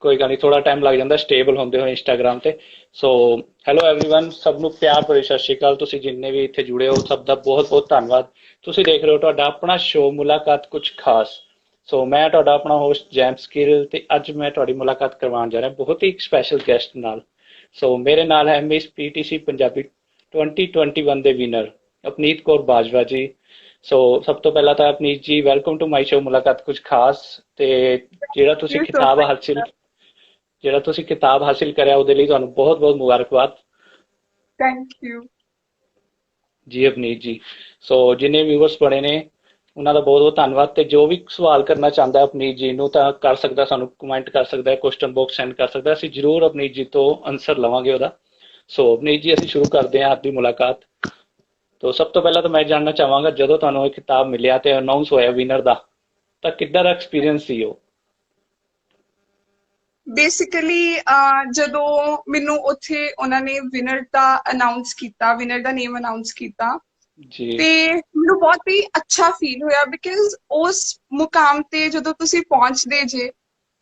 ਕੋਈ ਗੱਲ ਨਹੀਂ, ਥੋੜਾ ਟਾਈਮ ਲੱਗ ਜਾਂਦਾ ਸਟੇਬਲ ਹੁੰਦੇ ਹੋਏ ਇੰਸਟਾਗ੍ਰਾਮ ਤੇ। ਸੋ ਹੈਲੋ ਐਵਰੀਵਨ, ਸਭ ਨੂੰ ਪਿਆਰ ਭਰੀ ਸਤਿ ਸ਼੍ਰੀ ਅਕਾਲ। ਤੁਸੀਂ ਜਿੰਨੇ ਵੀ ਇੱਥੇ ਜੁੜੇ ਹੋ ਸਭ ਦਾ ਬਹੁਤ ਬਹੁਤ ਧੰਨਵਾਦ। ਤੁਸੀਂ ਦੇਖ ਰਹੇ ਹੋ ਤੁਹਾਡਾ ਆਪਣਾ ਸ਼ੋਅ ਮੁਲਾਕਾਤ ਕੁਝ ਖਾਸ। ਸੋ ਮੈਂ ਤੁਹਾਡਾ ਆਪਣਾ ਹੋਸਟ ਜੈਮਸ ਕਿਰਲ, ਤੇ ਅੱਜ ਮੈਂ ਤੁਹਾਡੀ ਮੁਲਾਕਾਤ ਕਰਵਾਉਣ ਜਾ ਰਿਹਾ ਬਹੁਤ ਹੀ ਸਪੈਸ਼ਲ ਗੈਸਟ ਨਾਲ। ਸੋ ਮੇਰੇ ਨਾਲ ਹੈ ਮਿਸ ਪੀਟੀਸੀ ਪੰਜਾਬੀ 2021 ਦੇ ਵਿਨਰ ਅਪਨੀਤ ਕੌਰ ਬਾਜਵਾ ਜੀ। ਸੋ ਸਭ ਤੋਂ ਪਹਿਲਾਂ ਤਾਂ ਅਪਨੀਤ ਜੀ, ਵੈਲਕਮ ਟੂ ਮਾਈ ਸ਼ੋਅ ਮੁਲਾਕਾਤ ਕੁਝ ਖਾਸ। ਤੇ ਜਿਹੜਾ Thank ਤੁਸੀਂ you so ਖਿਤਾਬ much, ਹਾਸਿਲ sir. ਜਿਹੜਾ ਤੁਸੀਂ ਕਿਤਾਬ ਹਾਸਿਲ ਕਰਿਆ ਉਹਦੇ ਲਈ ਤੁਹਾਨੂੰ ਬਹੁਤ ਬਹੁਤ ਮੁਬਾਰਕਬਾਦ Thank you. ਜੀ ਅਪਨੀਤ ਜੀ। ਸੋ ਜਿੰਨੇ ਵਿਊਅਰਸ ਬਣੇ ਨੇ ਉਹਨਾਂ ਦਾ ਬਹੁਤ ਬਹੁਤ ਧੰਨਵਾਦ। ਤੇ ਜੋ ਵੀ ਸਵਾਲ ਕਰਨਾ ਚਾਹੁੰਦਾ ਅਪਨੀਤ ਜੀ ਨੂੰ ਤਾਂ ਕਰ ਸਕਦਾ, ਸਾਨੂੰ ਕਮੈਂਟ ਕਰ ਸਕਦਾ ਹੈ, ਕੁਐਸਚਨ ਬਾਕਸ ਸੈਂਡ ਕਰ ਸਕਦਾ, ਅਸੀਂ ਜ਼ਰੂਰ ਅਪਨੀਤ ਜੀ ਤੋਂ ਆਨਸਰ ਲਵਾਂਗੇ ਉਹਦਾ। ਸੋ ਅਪਨੀਤ ਜੀ, ਅਸੀਂ ਸ਼ੁਰੂ ਕਰਦੇ ਹਾਂ ਆਪਦੀ ਮੁਲਾਕਾਤ। ਤੋਂ ਸਭ ਤੋਂ ਪਹਿਲਾਂ ਤਾਂ ਮੈਂ ਜਾਣਨਾ ਚਾਹਾਂਗਾ, ਜਦੋਂ ਤੁਹਾਨੂੰ ਇਹ ਕਿਤਾਬ ਮਿਲਿਆ ਤੇ ਅਨਾਉਂਸ ਹੋਇਆ ਵਿਨਰ ਦਾ, ਤਾਂ ਕਿੱਦਾਂ ਦਾ ਐਕਸਪੀਰੀਅੰਸ ਸੀ ਉਹ? ਬੇਸਿਕਲੀ ਜਦੋਂ ਮੈਨੂੰ ਉੱਥੇ ਉਹਨਾਂ ਨੇ ਵਿਨਰ ਦਾ ਅਨਾਉਂਸ ਕੀਤਾ, ਵਿਨਰ ਦਾ ਨੇਮ ਅਨਾਉਂਸ ਕੀਤਾ, ਜੀ ਤੇ ਮੈਨੂੰ ਬਹੁਤ ਹੀ ਅੱਛਾ ਫੀਲ ਹੋਇਆ ਬਿਕਾਜ਼ ਉਸ ਮੁਕਾਮ ਤੇ ਜਦੋਂ ਤੁਸੀਂ ਪਹੁੰਚਦੇ ਜੇ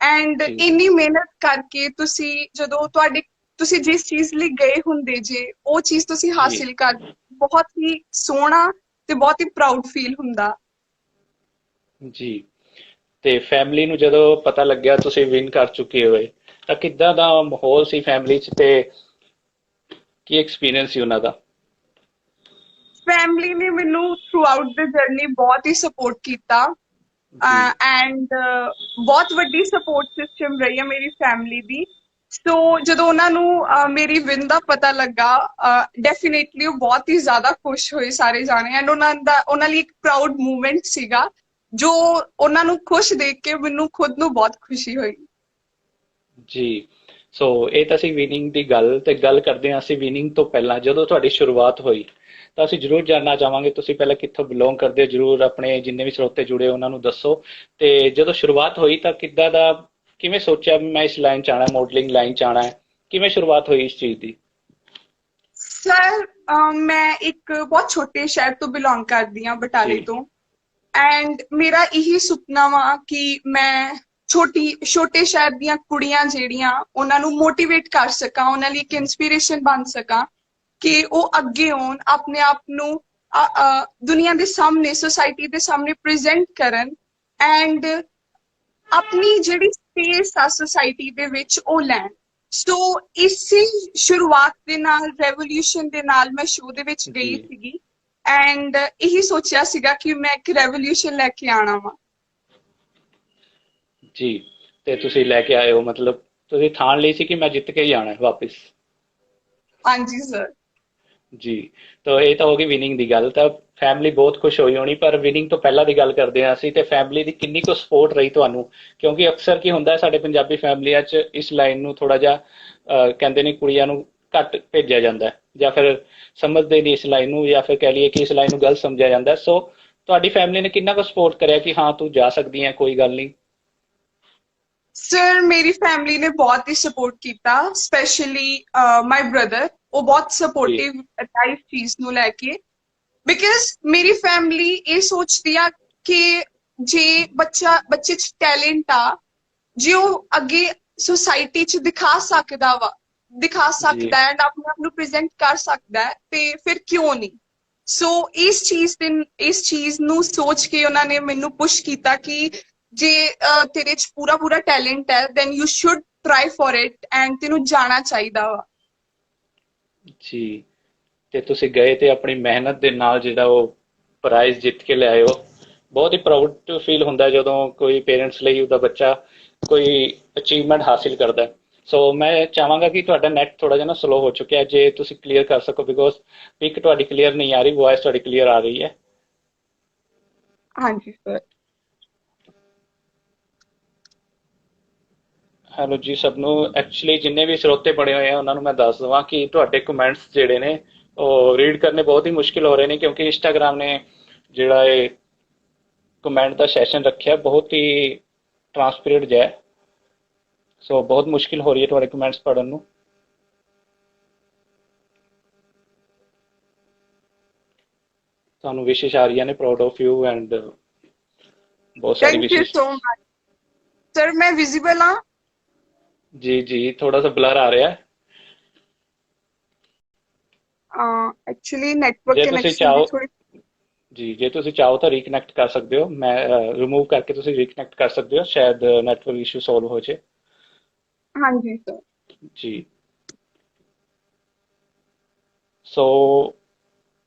ਐਂਡ ਜੀ ਇੰਨੀ ਮਿਹਨਤ ਕਰਕੇ ਤੁਸੀਂ ਜਿਸ ਚੀਜ਼ ਲਈ ਗਏ ਹੁੰਦੇ ਜੇ ਉਹ ਚੀਜ਼ ਤੁਸੀਂ ਜੀ ਹਾਸਿਲ ਕਰ, ਬਹੁਤ ਹੀ ਸੋਹਣਾ ਤੇ ਬਹੁਤ ਹੀ ਪ੍ਰਾਊਡ ਫੀਲ ਹੁੰਦਾ। ਜੀ। ਤੇ ਫੈਮਿਲੀ ਨੂੰ ਜਦੋਂ ਪਤਾ ਲੱਗਿਆ ਤੁਸੀਂ ਵਿਨ ਕਰ ਚੁੱਕੇ ਹੋਏ, ਤਾਂ ਕਿੱਦਾਂ ਦਾ ਮਾਹੌਲ ਸੀ ਫੈਮਿਲੀ 'ਚ, ਤੇ ਕੀ ਐਕਸਪੀਰੀਅੰਸ ਸੀ ਉਹਨਾਂ ਦਾ? ਫੈਮਿਲੀ ਨੇ ਮੈਨੂੰ ਥਰੂ ਆਊਟ ਦ ਜਰਨੀ ਬਹੁਤ ਹੀ ਸਪੋਰਟ ਕੀਤਾ ਜੀ ਐਂਡ ਬਹੁਤ ਵੱਡੀ ਸਪੋਰਟ ਸਿਸਟਮ ਰਹੀ ਹੈ ਮੇਰੀ ਫੈਮਿਲੀ ਦੀ। ਸੋ ਜਦੋਂ ਉਹਨਾਂ ਨੂੰ ਮੇਰੀ ਵਿਨ ਦਾ ਪਤਾ ਲੱਗਾ, ਡੈਫੀਨੇਟਲੀ ਉਹ ਬਹੁਤ ਹੀ ਜ਼ਿਆਦਾ ਖੁਸ਼ ਹੋਏ ਸਾਰੇ ਜਾਣੇ ਐਂਡ ਉਹਨਾਂ ਲਈ ਇੱਕ ਪ੍ਰਾਊਡ ਮੂਵਮੈਂਟ ਸੀਗਾ ਜੋ ਉਹਨਾਂ ਨੂੰ ਖੁਸ਼ ਦੇਖ ਕੇ ਮੈਨੂੰ ਖੁਦ ਨੂੰ ਬਹੁਤ ਖੁਸ਼ੀ ਹੋਈ। ਜੀ। ਸੋ ਇਹ ਤਾਂ ਸੀ ਵਿਨਿੰਗ ਦੀ ਗੱਲ, ਤੇ ਗੱਲ ਕਰਦੇ ਹਾਂ ਅਸੀਂ ਵਿਨਿੰਗ ਤੋਂ ਪਹਿਲਾਂ ਜਦੋਂ ਤੁਹਾਡੀ ਸ਼ੁਰੂਆਤ ਹੋਈ। ਤਾਂ ਅਸੀਂ ਜ਼ਰੂਰ ਜਾਣਨਾ ਚਾਹਾਂਗੇ ਤੁਸੀਂ ਪਹਿਲਾਂ ਕਿੱਥੋਂ ਬਿਲੋਂਗ ਕਰਦੇ ਹੋ, ਜ਼ਰੂਰ ਆਪਣੇ ਜਿੰਨੇ ਵੀ ਸਰੋਤੇ ਜੁੜੇ ਉਹਨਾਂ ਨੂੰ ਦੱਸੋ। ਤੇ ਜਦੋਂ ਸ਼ੁਰੂਆਤ ਹੋਈ ਤਾਂ ਕਿੱਦਾਂ ਦਾ, ਕਿਵੇਂ ਸੋਚਿਆ ਵੀ ਮੈਂ ਇਸ ਲਾਈਨ 'ਚ ਆਉਣਾ, ਮਾਡਲਿੰਗ ਲਾਈਨ 'ਚ ਆਉਣਾ ਹੈ? ਕਿਵੇਂ ਸ਼ੁਰੂਆਤ ਹੋਈ ਇਸ ਚੀਜ਼ ਦੀ? ਸਰ, ਮੈਂ ਇੱਕ ਬਹੁਤ ਛੋਟੇ ਸ਼ਹਿਰ ਤੋਂ ਬਿਲੋਂਗ ਕਰਦੀ ਹਾਂ, ਜੀ ਬਟਾਲੇ ਤੋਂ। ਐਂਡ ਮੇਰਾ ਇਹੀ ਸੁਪਨਾ ਵਾ ਕਿ ਮੈਂ ਛੋਟੇ ਸ਼ਹਿਰ ਦੀਆਂ ਕੁੜੀਆਂ ਜਿਹੜੀਆਂ ਉਹਨਾਂ ਨੂੰ ਮੋਟੀਵੇਟ ਕਰ ਸਕਾਂ, ਉਹਨਾਂ ਲਈ ਇੱਕ ਇਨਸਪੀਰੇਸ਼ਨ ਬਣ ਸਕਾਂ ਕਿ ਉਹ ਅੱਗੇ ਆਉਣ, ਆਪਣੇ ਆਪ ਨੂੰ ਦੁਨੀਆ ਦੇ ਸਾਹਮਣੇ, ਸੋਸਾਇਟੀ ਦੇ ਸਾਹਮਣੇ ਪ੍ਰੈਜ਼ੈਂਟ ਕਰਨ ਐਂਡ ਆਪਣੀ ਜਿਹੜੀ ਸਪੇਸ ਆ ਸੋਸਾਇਟੀ ਦੇ ਵਿੱਚ ਉਹ ਲੈਣ। ਸੋ ਇਸੇ ਸ਼ੁਰੂਆਤ ਦੇ ਨਾਲ, ਰੈਵੋਲਿਊਸ਼ਨ ਦੇ ਨਾਲ ਮੈਂ ਸ਼ੋਅ ਦੇ ਵਿੱਚ ਗਈ ਜੀ ਸੀਗੀ ਐਂਡ ਇਹੀ ਸੋਚਿਆ ਸੀਗਾ ਕਿ ਮੈਂ ਇੱਕ ਰੈਵੋਲਿਊਸ਼ਨ ਲੈ ਕੇ ਆਣਾ ਵਾ। ਜੀ। ਤੇ ਤੁਸੀਂ ਲੈ ਕੇ ਆਏ ਹੋ, ਮਤਲਬ ਤੁਸੀਂ ਠਾਣ ਲਈ ਸੀ ਕਿ ਮੈਂ ਜਿੱਤ ਕੇ ਹੀ ਆਣਾ ਹੈ ਵਾਪਿਸ? ਹਾਂਜੀ ਸਰ। ਜੀ। ਤਾਂ ਇਹ ਤਾਂ ਹੋ ਗਈ ਵਿਨਿੰਗ ਦੀ ਗੱਲ, ਤਾਂ ਫੈਮਿਲੀ ਬਹੁਤ ਖੁਸ਼ ਹੋਈ ਹੋਣੀ। ਪਰ ਵਿਨਿੰਗ ਤੋਂ ਪਹਿਲਾਂ ਦੀ ਗੱਲ ਕਰਦੇ ਹਾਂ ਅਸੀਂ, ਤੇ ਫੈਮਿਲੀ ਦੀ ਕਿੰਨੀ ਕੁ ਸਪੋਰਟ ਰਹੀ ਤੁਹਾਨੂੰ? ਕਿਉਂਕਿ ਅਕਸਰ ਕੀ ਹੁੰਦਾ ਸਾਡੇ ਪੰਜਾਬੀ ਫੈਮਲੀਆਂ 'ਚ ਇਸ ਲਾਈਨ ਨੂੰ ਥੋੜਾ ਜਿਹਾ ਕਹਿੰਦੇ ਨੇ ਕੁੜੀਆਂ ਨੂੰ ਘੱਟ ਭੇਜਿਆ ਜਾਂਦਾ ਹੈ, ਜਾਂ ਫਿਰ ਸਮਝਦੇ ਨਹੀਂ ਇਸ ਲਾਈਨ ਨੂੰ, ਜਾਂ ਫਿਰ ਕਹਿ ਲਈਏ ਕਿ ਇਸ ਲਾਈਨ ਨੂੰ ਗਲਤ ਸਮਝਿਆ ਜਾਂਦਾ। ਸੋ ਤੁਹਾਡੀ ਫੈਮਿਲੀ ਨੇ ਕਿੰਨਾ ਕੁ ਸਪੋਰਟ ਕਰਿਆ ਕਿ ਹਾਂ ਤੂੰ ਜਾ ਸਕਦੀ ਹੈ, ਕੋਈ ਗੱਲ ਨਹੀਂ? ਸਰ, ਮੇਰੀ ਫੈਮਿਲੀ ਨੇ ਬਹੁਤ ਹੀ ਸਪੋਰਟ ਕੀਤਾ, ਸਪੈਸ਼ਲੀ ਮਾਈ ਬ੍ਰਦਰ। ਉਹ ਬਹੁਤ ਜੀ ਸਪੋਰਟਿਵ ਲਾਈਫ ਚੀਜ਼ ਨੂੰ ਲੈ ਕੇ, ਬਿਕਾਜ਼ ਮੇਰੀ ਫੈਮਿਲੀ ਇਹ ਸੋਚਦੀ ਆ ਕਿ ਜੇ ਬੱਚੇ 'ਚ ਟੈਲੈਂਟ ਆ, ਜੇ ਉਹ ਅੱਗੇ ਸੁਸਾਇਟੀ 'ਚ ਦਿਖਾ ਜੀ ਸਕਦਾ ਐਂਡ ਆਪਣੇ ਆਪ ਨੂੰ ਪ੍ਰੈਜ਼ੈਂਟ ਕਰ ਸਕਦਾ ਹੈ, ਤੇ ਫਿਰ ਕਿਉਂ ਨਹੀਂ। ਸੋ ਇਸ ਚੀਜ਼ ਨੂੰ ਸੋਚ ਕੇ ਉਹਨਾਂ ਨੇ ਮੈਨੂੰ ਪੁਸ਼ ਕੀਤਾ ਕਿ ਜੇ ਤੇਰੇ 'ਚ ਪੂਰਾ ਪੂਰਾ ਟੈਲੈਂਟ ਹੈ then you should try for it and ਤੈਨੂੰ ਜਾਣਾ ਚਾਹੀਦਾ ਵਾ। ਜੀ। ਤੇ ਤੁਸੀਂ ਗਏ ਤੇ ਆਪਣੀ ਮਿਹਨਤ ਦੇ ਨਾਲ ਜਿਹੜਾ ਉਹ ਪ੍ਰਾਈਜ਼ ਜਿੱਤ ਕੇ ਲਿਆਏ ਹੋ। ਬਹੁਤ ਹੀ ਪ੍ਰਾਊਡ ਫੀਲ ਹੁੰਦਾ ਜਦੋਂ ਕੋਈ ਪੇਰੈਂਟਸ ਲਈ ਉਹਦਾ ਬੱਚਾ ਕੋਈ ਅਚੀਵਮੈਂਟ ਹਾਸਿਲ ਕਰਦਾ ਹੈ। ਸੋ ਮੈਂ ਚਾਹਾਂਗਾ ਕਿ ਤੁਹਾਡਾ ਨੈਟ ਥੋੜਾ ਜਿਹਾ ਨਾ ਸਲੋ ਹੋ ਚੁੱਕਿਆ, ਜੇ ਤੁਸੀਂ ਕਲੀਅਰ ਕਰ ਸਕੋ, ਬਿਕੋਜ਼ ਪਿਕ ਤੁਹਾਡੀ ਕਲੀਅਰ ਨਹੀਂ ਆ ਰਹੀ, ਵੌਇਸ ਤੁਹਾਡੀ ਕਲੀਅਰ ਆ ਰਹੀ ਹੈ। ਹਾਂਜੀ ਸਰ। ਹੈਲੋ ਜੀ ਸਭ ਨੂੰ। ਐਕਚੁਅਲੀ ਜਿੰਨੇ ਵੀ ਸਰੋਤੇ ਬਣੇ ਹੋਏ ਆ ਉਹਨਾਂ ਨੂੰ ਮੈਂ ਦੱਸ ਦੇਵਾਂ ਕਿ ਤੁਹਾਡੇ ਕਮੈਂਟਸ ਜਿਹੜੇ ਨੇ ਉਹ ਰੀਡ ਕਰਨੇ ਬਹੁਤ ਹੀ ਮੁਸ਼ਕਿਲ ਹੋ ਰਹੇ ਨੇ, ਕਿਉਂਕਿ ਇੰਸਟਾਗ੍ਰਾਮ ਨੇ ਜਿਹੜਾ ਇਹ ਕਮੈਂਟ ਦਾ ਸੈਸ਼ਨ ਰੱਖਿਆ ਬਹੁਤ ਹੀ ਟਰਾਂਸਪੇਰੈਂਟ ਜਿਹਾ। ਸੋ ਬਹੁਤ ਮੁਸ਼ਕਿਲ ਹੋ ਰਹੀ ਹੈ ਤੁਹਾਡੇ ਕਮੈਂਟਸ ਪੜ੍ਹਨ ਨੂੰ। ਤੁਹਾਨੂੰ ਵਿਸ਼ੇਸ਼ ਆ ਰਹੀਆਂ ਨੇ, ਪ੍ਰਾਊਡ ਆਫ ਯੂ ਐਂਡ ਬਹੁਤ ਸਾਰੀ ਥੈਂਕ ਯੂ ਵਿਸ਼ੇਸ਼। So much sir. ਮੈਂ ਵਿਜ਼ੀਬਲ ਹਾਂ? ਜੀ ਜੀ, ਥੋੜਾ सा ब्लर आ ਰਿਹਾ ਹੈ। ਐਕਚੁਅਲੀ ਨੈਟਵਰਕ ਜੇ ਤੁਸੀਂ ਕਨੈਕਸ਼ਨ ਦੀ ਚਾਹੋ, ਥੋੜੀ। ਜੀ ਜੇ ਤੁਸੀਂ ਚਾਹੋ ਤਾਂ ਰੀਕਨੈਕਟ ਕਰ ਸਕਦੇ ਹੋ, ਮੈਂ ਰਿਮੂਵ ਕਰਕੇ ਤੁਸੀਂ ਰੀਕਨੈਕਟ ਕਰ ਸਕਦੇ ਹੋ, ਸ਼ਾਇਦ ਨੈਟਵਰਕ ਇਸ਼ੂ ਸੋਲਵ ਹੋ ਜਾਏ। ਹਾਂਜੀ ਸਰ। ਜੀ। ਸੋ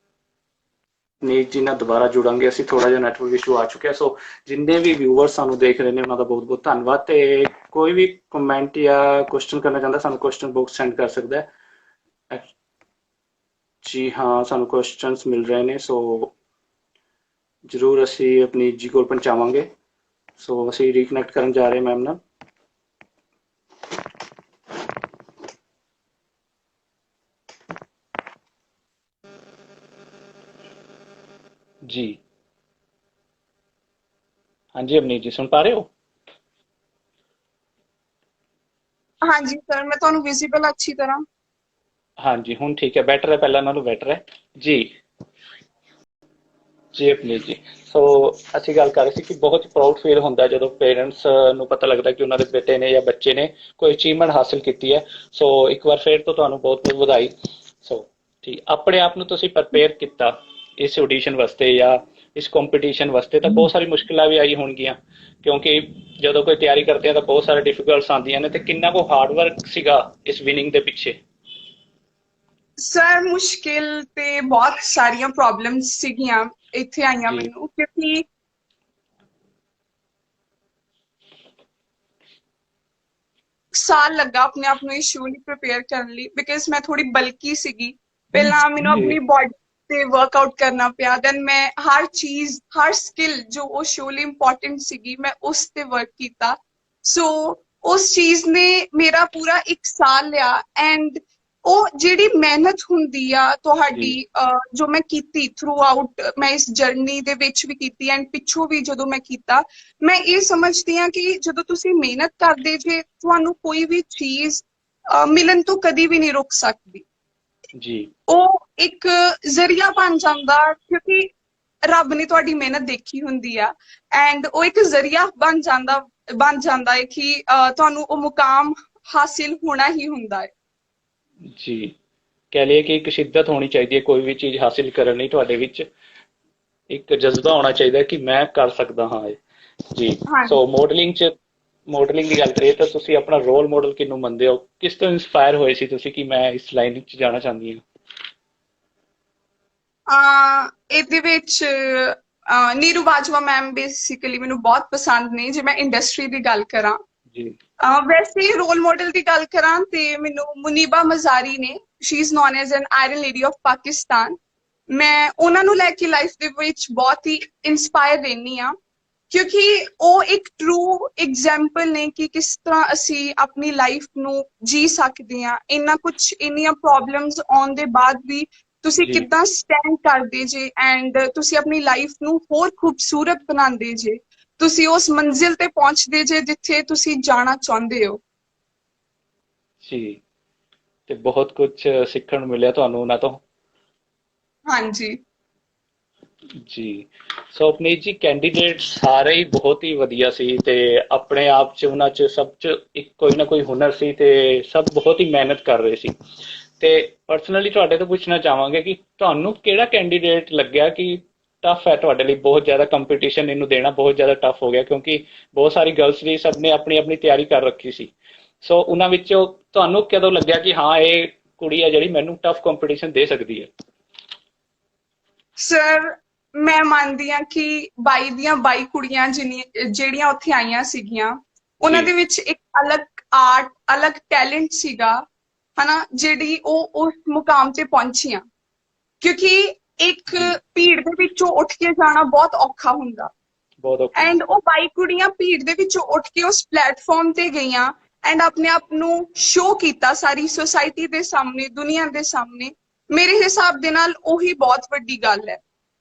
ਨੀਤ ਜੀ ਨਾਲ ਦੁਬਾਰਾ ਜੁੜਾਂਗੇ ਅਸੀਂ, ਥੋੜਾ ਜਿਹਾ ਨੈਟਵਰਕ ਇਸ਼ੂ ਆ ਚੁੱਕਿਆ। ਸੋ ਜਿੰਨੇ ਵੀ ਵਿਊਅਰ ਸਾਨੂੰ ਦੇਖ ਰਹੇ ਨੇ ਉਹਨਾਂ ਦਾ ਬਹੁਤ ਬਹੁਤ ਧੰਨਵਾਦ। ਤੇ ਕੋਈ ਵੀ ਕਮੈਂਟ ਜਾਂ ਕੁਐਸਚਨ ਕਰਨਾ ਚਾਹੁੰਦਾ ਸਾਨੂੰ ਕੁਐਸਚਨ ਬਾਕਸ ਸੈਂਡ ਕਰ ਸਕਦਾ ਹੈ। ਜੀ ਹਾਂ, ਸਾਨੂੰ ਕੁਐਸਚਨਸ ਮਿਲ ਰਹੇ ਨੇ, ਸੋ ਜ਼ਰੂਰ ਅਸੀਂ ਆਪਣੀ ਜੀ ਕੋਲ ਪਹੁੰਚਾਵਾਂਗੇ। ਸੋ ਅਸੀਂ ਰੀਕਨੈਕਟ ਕਰਨ ਜਾ ਰਹੇ ਮੈਮ ਨਾਲ। जी हाँ जी, अवनीत जी सुन पा रहे हो? ਹਾਂਜੀ ਸਰ, ਮੈਂ ਤੁਹਾਨੂੰ ਵਿਜ਼ੀਬਲ ਅੱਛੀ ਤਰ੍ਹਾਂ। हाँ जी, हुण ठीक है, बैटर है, पहला नालों बैटर है जी। ਜੀ ਅਪਨੀਤ ਜੀ, ਸੋ ਅਸੀਂ ਗੱਲ ਕਰ ਰਹੇ ਸੀ ਕਿ ਬਹੁਤ ਪ੍ਰਾਊਡ ਫੀਲ ਹੁੰਦਾ ਜਦੋਂ ਪੇਰੈਂਟਸ ਨੂੰ ਪਤਾ ਲੱਗਦਾ ਕਿ ਉਹਨਾਂ ਦੇ ਬੇਟੇ ਨੇ ਜਾਂ ਬੱਚੇ ਨੇ ਕੋਈ ਅਚੀਵਮੈਂਟ ਹਾਸਿਲ ਕੀਤੀ ਹੈ। ਸੋ ਇੱਕ ਵਾਰ ਫਿਰ ਤੋਂ ਤੁਹਾਨੂੰ ਬਹੁਤ ਬਹੁਤ ਵਧਾਈ। ਸੋ ਠੀਕ, ਆਪਣੇ ਆਪ ਨੂੰ ਤੁਸੀਂ ਪ੍ਰਪੇਅਰ ਕੀਤਾ ਇਸ ਆਡੀਸ਼ਨ ਵਾਸਤੇ ਜਾਂ ਇਸ ਕੰਪੀਟੀਸ਼ਨ ਵਾਸਤੇ, ਤਾਂ ਬਹੁਤ ਸਾਰੀ ਮੁਸ਼ਕਿਲਾਂ ਵੀ ਆਈ ਹੋਣਗੀਆਂ, ਕਿਉਂਕਿ ਜਦੋਂ ਕੋਈ ਤਿਆਰੀ ਕਰਦੇ ਆ ਤਾਂ ਬਹੁਤ ਸਾਰੇ ਡਿਫਿਕਲਟਸ ਆਉਂਦੀਆਂ ਨੇ, ਤੇ ਕਿੰਨਾ ਕੋ ਹਾਰਡ ਵਰਕ ਸੀਗਾ ਇਸ ਵਿਨਿੰਗ ਦੇ ਪਿੱਛੇ? ਸਰ ਮੁਸ਼ਕਿਲ ਤੇ ਬਹੁਤ ਸਾਰੀਆਂ ਪ੍ਰੋਬਲਮਸ ਸੀਗੀਆਂ ਇੱਥੇ ਆਈਆਂ ਜੀ ਮੈਨੂੰ, ਕਿਉਂਕਿ ਸਾਲ ਲੱਗਾ ਆਪਣੇ ਆਪ ਨੂੰ ਇਸ ਸ਼ੋ ਲਈ ਪ੍ਰਿਪੇਅਰ ਕਰਨ ਲਈ, ਬਿਕਾਜ਼ ਮੈਂ ਥੋੜੀ ਬਲਕੀ ਸੀਗੀ। ਪਹਿਲਾਂ ਮੈਨੂੰ ਜੀ ਆਪਣੀ ਬਾਡੀ ਤੇ ਵਰਕਆਊਟ ਕਰਨਾ ਪਿਆ, ਦੈਨ ਮੈਂ ਹਰ ਚੀਜ਼, ਹਰ ਸਕਿੱਲ ਜੋ ਉਹ ਸ਼ੋ ਲਈ ਇੰਪੋਰਟੈਂਟ ਸੀਗੀ, ਮੈਂ ਉਸ ਤੇ ਵਰਕ ਕੀਤਾ। ਸੋ ਉਸ ਚੀਜ਼ ਨੇ ਮੇਰਾ ਪੂਰਾ 1 ਸਾਲ ਲਿਆ, ਐਂਡ ਉਹ ਜਿਹੜੀ ਮਿਹਨਤ ਹੁੰਦੀ ਆ ਤੁਹਾਡੀ, ਜੀ ਜੋ ਮੈਂ ਕੀਤੀ ਥਰੂ ਆਊਟ, ਮੈਂ ਇਸ ਜਰਨੀ ਦੇ ਵਿੱਚ ਵੀ ਕੀਤੀ ਐਂਡ ਪਿੱਛੋਂ ਵੀ ਜਦੋਂ ਮੈਂ ਕੀਤਾ, ਮੈਂ ਇਹ ਸਮਝਦੀ ਹਾਂ ਕਿ ਜਦੋਂ ਤੁਸੀਂ ਮਿਹਨਤ ਕਰਦੇ ਜੇ, ਤੁਹਾਨੂੰ ਕੋਈ ਵੀ ਚੀਜ਼ ਮਿਲਣ ਤੋਂ ਕਦੀ ਵੀ ਨਹੀਂ ਰੁਕ ਸਕਦੀ। ਜੀ ਉਹ ਇੱਕ ਜ਼ਰੀਆ ਬਣ ਜਾਂਦਾ, ਕਿਉਂਕਿ ਰੱਬ ਨੇ ਤੁਹਾਡੀ ਮਿਹਨਤ ਦੇਖੀ ਹੁੰਦੀ ਆ, ਐਂਡ ਉਹ ਇੱਕ ਜ਼ਰੀਆ ਬਣ ਜਾਂਦਾ ਹੈ ਕਿ ਤੁਹਾਨੂੰ ਉਹ ਮੁਕਾਮ ਹਾਸਿਲ ਹੋਣਾ ਹੀ ਹੁੰਦਾ ਹੈ। ਜੀ, ਕਹਿ ਲਈਏ ਕਿ ਇੱਕ ਸ਼ਿੱਦਤ ਹੋਣੀ ਚਾਹੀਦੀ ਹੈ ਕੋਈ ਵੀ ਚੀਜ਼ ਹਾਸਿਲ ਕਰਨ ਲਈ, ਤੁਹਾਡੇ ਵਿੱਚ ਇੱਕ ਜਜ਼ਬਾ ਹੋਣਾ ਚਾਹੀਦਾ ਕਿ ਮੈਂ ਕਰ ਸਕਦਾ ਹਾਂ ਇਹ। ਜੀ। ਹਾਂਜੀ। ਸੋ ਮਾਡਲਿੰਗ ਦੀ ਗੱਲ ਕਰੀਏ ਤਾਂ ਤੁਸੀਂ ਆਪਣਾ ਰੋਲ ਮਾਡਲ ਕਿਹਨੂੰ ਮੰਨਦੇ ਹੋ? ਕਿਸ ਤੋਂ ਇਨਸਪਾਇਰ ਹੋਏ ਸੀ ਤੁਸੀਂ ਕਿ ਮੈਂ ਇਸ ਲਾਈਨ ਵਿੱਚ ਜਾਣਾ ਚਾਹੁੰਦੀ ਹਾਂ? ਇਹਦੇ ਵਿੱਚ ਨੀਰੂ ਬਾਜਵਾ ਮੈਮ ਬੇਸਿਕਲੀ ਮੈਨੂੰ ਬਹੁਤ ਪਸੰਦ ਨੇ, ਜੇ ਮੈਂ ਇੰਡਸਟਰੀ ਦੀ ਗੱਲ ਕਰਾਂ। ਜੀ ਵੈਸੇ ਰੋਲ ਮਾਡਲ ਦੀ ਗੱਲ ਕਰਾਂ ਤੇ ਮੈਨੂੰ ਮੁਨੀਬਾ ਮਜ਼ਾਰੀ ਨੇ, she is non as an iron lady of Pakistan. ਮੈਂ ਉਹਨਾਂ ਨੂੰ ਲੈ ਕੇ ਲਾਈਫ ਦੇ ਵਿੱਚ ਬਹੁਤ ਹੀ ਇੰਸਪਾਇਰ ਰਹਿੰਦੀ ਹਾਂ, ਕਿਉਂਕਿ ਉਹ ਇੱਕ ਟਰੂ ਐਗਜ਼ਾਮਪਲ ਨੇ ਕਿ ਕਿਸ ਤਰ੍ਹਾਂ ਅਸੀਂ ਆਪਣੀ ਲਾਈਫ ਨੂੰ ਜੀ ਸਕਦੇ ਹਾਂ, ਇੰਨੀਆਂ ਪ੍ਰੋਬਲਮਸ ਆਉਣ ਦੇ ਬਾਅਦ ਵੀ ਤੁਸੀਂ ਜੀ ਕਿੱਦਾਂ ਸਟੈਂਡ ਕਰਦੇ ਜੇ, ਐਂਡ ਤੁਸੀਂ ਆਪਣੀ ਲਾਈਫ ਨੂੰ ਹੋਰ ਖੂਬਸੂਰਤ ਬਣਾਉਂਦੇ ਜੇ, ਤੁਸੀਂ ਉਸ ਮੰਜ਼ਿਲ ਤੇ ਪਹੁੰਚਦੇ ਜੇ ਜਿੱਥੇ ਤੁਸੀਂ ਜਾਣਾ ਚਾਹੁੰਦੇ ਹੋ। ਜੀ, ਤੇ ਬਹੁਤ ਕੁਝ ਸਿੱਖਣ ਨੂੰ ਮਿਲਿਆ ਤੁਹਾਨੂੰ ਉਹਨਾਂ ਤੋਂ। ਹਾਂਜੀ। ਜੀ। ਸੋ ਅਪਨੀਤ ਜੀ, ਕੈਂਡੀਡੇਟ ਸਾਰੇ ਹੀ ਬਹੁਤ ਹੀ ਵਧੀਆ ਸੀ, ਤੇ ਆਪਣੇ ਆਪ 'ਚ ਉਹਨਾਂ 'ਚ ਸਭ 'ਚ ਇੱਕ ਕੋਈ ਨਾ ਕੋਈ ਹੁਨਰ ਸੀ, ਤੇ ਸਭ ਬਹੁਤ ਹੀ ਮਿਹਨਤ ਕਰ ਰਹੇ ਸੀ। ਤੇ ਪਰਸਨਲੀ ਤੁਹਾਡੇ ਤੋਂ ਪੁੱਛਣਾ ਚਾਹਾਂਗੇ ਕਿ ਤੁਹਾਨੂੰ ਕਿਹੜਾ ਕੈਂਡੀਡੇਟ ਲੱਗਿਆ ਕਿ ਟਫ ਹੈ ਤੁਹਾਡੇ ਲਈ, ਬਹੁਤ ਜ਼ਿਆਦਾ ਕੰਪੀਟੀਸ਼ਨ ਇਹਨੂੰ ਦੇਣਾ ਬਹੁਤ ਜ਼ਿਆਦਾ ਟਫ ਹੋ ਗਿਆ, ਕਿਉਂਕਿ ਬਹੁਤ ਸਾਰੀ ਗਰਲਸ ਵੀ ਸਭ ਨੇ ਆਪਣੀ ਆਪਣੀ ਤਿਆਰੀ ਕਰ ਰੱਖੀ ਸੀ। ਸੋ ਉਹਨਾਂ ਵਿੱਚੋਂ ਤੁਹਾਨੂੰ ਕਦੋਂ ਲੱਗਿਆ ਕਿ ਹਾਂ ਇਹ ਕੁੜੀ ਹੈ ਜਿਹੜੀ ਮੈਨੂੰ ਟਫ ਕੰਪੀਟੀਸ਼ਨ ਦੇ ਸਕਦੀ ਹੈ? ਸਰ ਮੈਂ ਮੰਨਦੀ ਹਾਂ ਕਿ 22 ਦੀਆਂ 22 ਕੁੜੀਆਂ ਜਿਹੜੀਆਂ ਉੱਥੇ ਆਈਆਂ ਸੀਗੀਆਂ, ਉਹਨਾਂ ਜੀ ਦੇ ਵਿੱਚ ਇੱਕ ਅਲੱਗ ਆਰਟ, ਅਲੱਗ ਟੈਲੈਂਟ ਸੀਗਾ, ਹਨਾ, ਜਿਹੜੀ ਉਹ ਉਸ ਮੁਕਾਮ ਤੇ ਪਹੁੰਚੀਆਂ। ਕਿਉਂਕਿ ਇੱਕ ਜੀ, ਭੀੜ ਦੇ ਵਿੱਚੋਂ ਉੱਠ ਕੇ ਜਾਣਾ ਬਹੁਤ ਔਖਾ ਹੁੰਦਾ, ਬਹੁਤ ਔਖਾ ਐਂਡ ਹੁੰਦਾ। ਉਹ 22 ਕੁੜੀਆਂ ਭੀੜ ਦੇ ਵਿੱਚੋਂ ਉੱਠ ਕੇ ਉਸ ਪਲੇਟਫਾਰਮ ਤੇ ਗਈਆਂ, ਐਂਡ ਆਪਣੇ ਆਪ ਨੂੰ ਸ਼ੋ ਕੀਤਾ ਸਾਰੀ ਸੋਸਾਇਟੀ ਦੇ ਸਾਹਮਣੇ, ਦੁਨੀਆ ਦੇ ਸਾਹਮਣੇ। ਮੇਰੇ ਹਿਸਾਬ ਦੇ ਨਾਲ ਉਹੀ ਬਹੁਤ ਵੱਡੀ ਗੱਲ ਹੈ।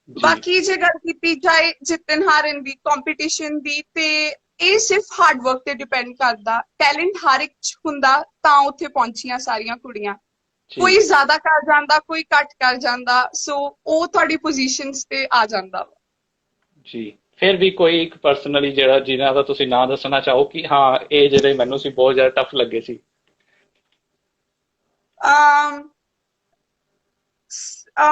ਜੀ ਬਾਕੀ ਜੇ ਗੱਲ ਕੀਤੀ ਜਾਏ ਜਿੱਤਣ ਹਾਰਨ ਦੀ, ਕੰਪੀਟੀਸ਼ਨ ਦੀ, ਤੇ ਇਹ ਸਿਰਫ ਹਾਰਡ ਵਰਕ ਤੇ ਡਿਪੈਂਡ ਕਰਦਾ, ਟੈਲੈਂਟ ਹਰ ਇੱਕ 'ਚ ਹੁੰਦਾ, ਤਾਂ ਉੱਥੇ ਪਹੁੰਚੀਆਂ ਸਾਰੀਆਂ ਕੁੜੀਆਂ। ਜੀ ਕੋਈ ਜ਼ਿਆਦਾ ਕਰ ਜਾਂਦਾ, ਕੋਈ ਘੱਟ ਕਰ ਜਾਂਦਾ, ਸੋ ਉਹ ਤੁਹਾਡੀ ਪੋਜੀਸ਼ਨਸ ਤੇ ਆ ਜਾਂਦਾ ਵਾ। ਜੀ। ਫਿਰ ਵੀ ਕੋਈ ਇੱਕ ਪਰਸਨਲੀ ਜਿਹੜਾ ਜਿਨ੍ਹਾਂ ਦਾ ਤੁਸੀਂ ਨਾਂ ਦੱਸਣਾ ਚਾਹੋ ਕਿ ਹਾਂ ਇਹ ਜਿਹੜੇ ਮੈਨੂੰ ਸੀ ਬਹੁਤ ਜ਼ਿਆਦਾ ਟਫ ਲੱਗੇ ਸੀ। ਅਮ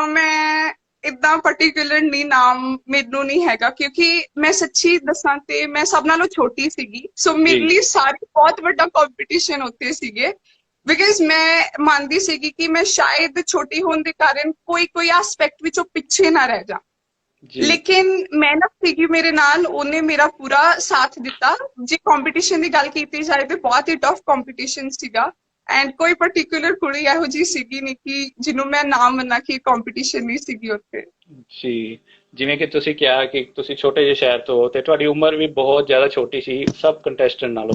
ਮੈਂ ਇਦਾਂ ਪਾਰਟਿਕੂਲਰ ਨਹੀਂ ਨਾਮ ਮੈਨੂੰ ਨਹੀਂ ਹੈਗਾ, ਕਿਉਂਕਿ ਮੈਂ ਸੱਚੀ ਦੱਸਾਂ ਤੇ ਮੈਂ ਸਭ ਨਾਲੋਂ ਛੋਟੀ ਸੀਗੀ, ਸੋ ਮੇਰੇ ਜੀ ਲਈ ਸਾਰੇ ਬਹੁਤ ਵੱਡਾ ਕੰਪੀਟੀਸ਼ਨ ਉੱਥੇ ਸੀਗੇ। ਬਿਕਾਜ਼ ਮੈਂ ਮੰਨਦੀ ਸੀਗੀ ਕਿ ਮੈਂ ਸ਼ਾਇਦ ਛੋਟੀ ਹੋਣ ਦੇ ਕਾਰਨ ਕੋਈ ਐਸਪੈਕਟ ਵਿੱਚੋਂ ਪਿੱਛੇ ਨਾ ਰਹਿ ਜਾ। ਜੀ ਲੇਕਿਨ ਮਿਹਨਤ ਸੀਗੀ ਮੇਰੇ ਨਾਲ, ਉਹਨੇ ਮੇਰਾ ਪੂਰਾ ਸਾਥ ਦਿੱਤਾ। ਜੇ ਕੰਪੀਟੀਸ਼ਨ ਦੀ ਗੱਲ ਕੀਤੀ ਜਾਏ ਤੇ ਬਹੁਤ ਹੀ ਟਫ ਕੰਪੀਟੀਸ਼ਨ ਸੀਗਾ, ਐਂਡ ਕੋਈ ਪਾਰਟਿਕੂਲਰ ਕੁੜੀ ਇਹੋ ਜਿਹੀ ਸੀਗੀ ਨਹੀਂ ਕਿ ਜਿਹਨੂੰ ਮੈਂ ਨਾ ਮੰਨਾਂ ਕਿ ਕੰਪੀਟੀਸ਼ਨ ਨਹੀਂ ਸੀਗੀ ਉੱਥੇ। ਜੀ ਜਿਵੇਂ ਕਿ ਤੁਸੀਂ ਕਿਹਾ ਕਿ ਤੁਸੀਂ ਛੋਟੇ ਜਿਹੇ ਸ਼ਹਿਰ ਤੋਂ ਹੋ ਤੇ ਤੁਹਾਡੀ ਉਮਰ ਵੀ ਬਹੁਤ ਜ਼ਿਆਦਾ ਛੋਟੀ ਸੀ ਸਭ ਕੰਟੈਸਟੈਂਟ ਨਾਲੋਂ,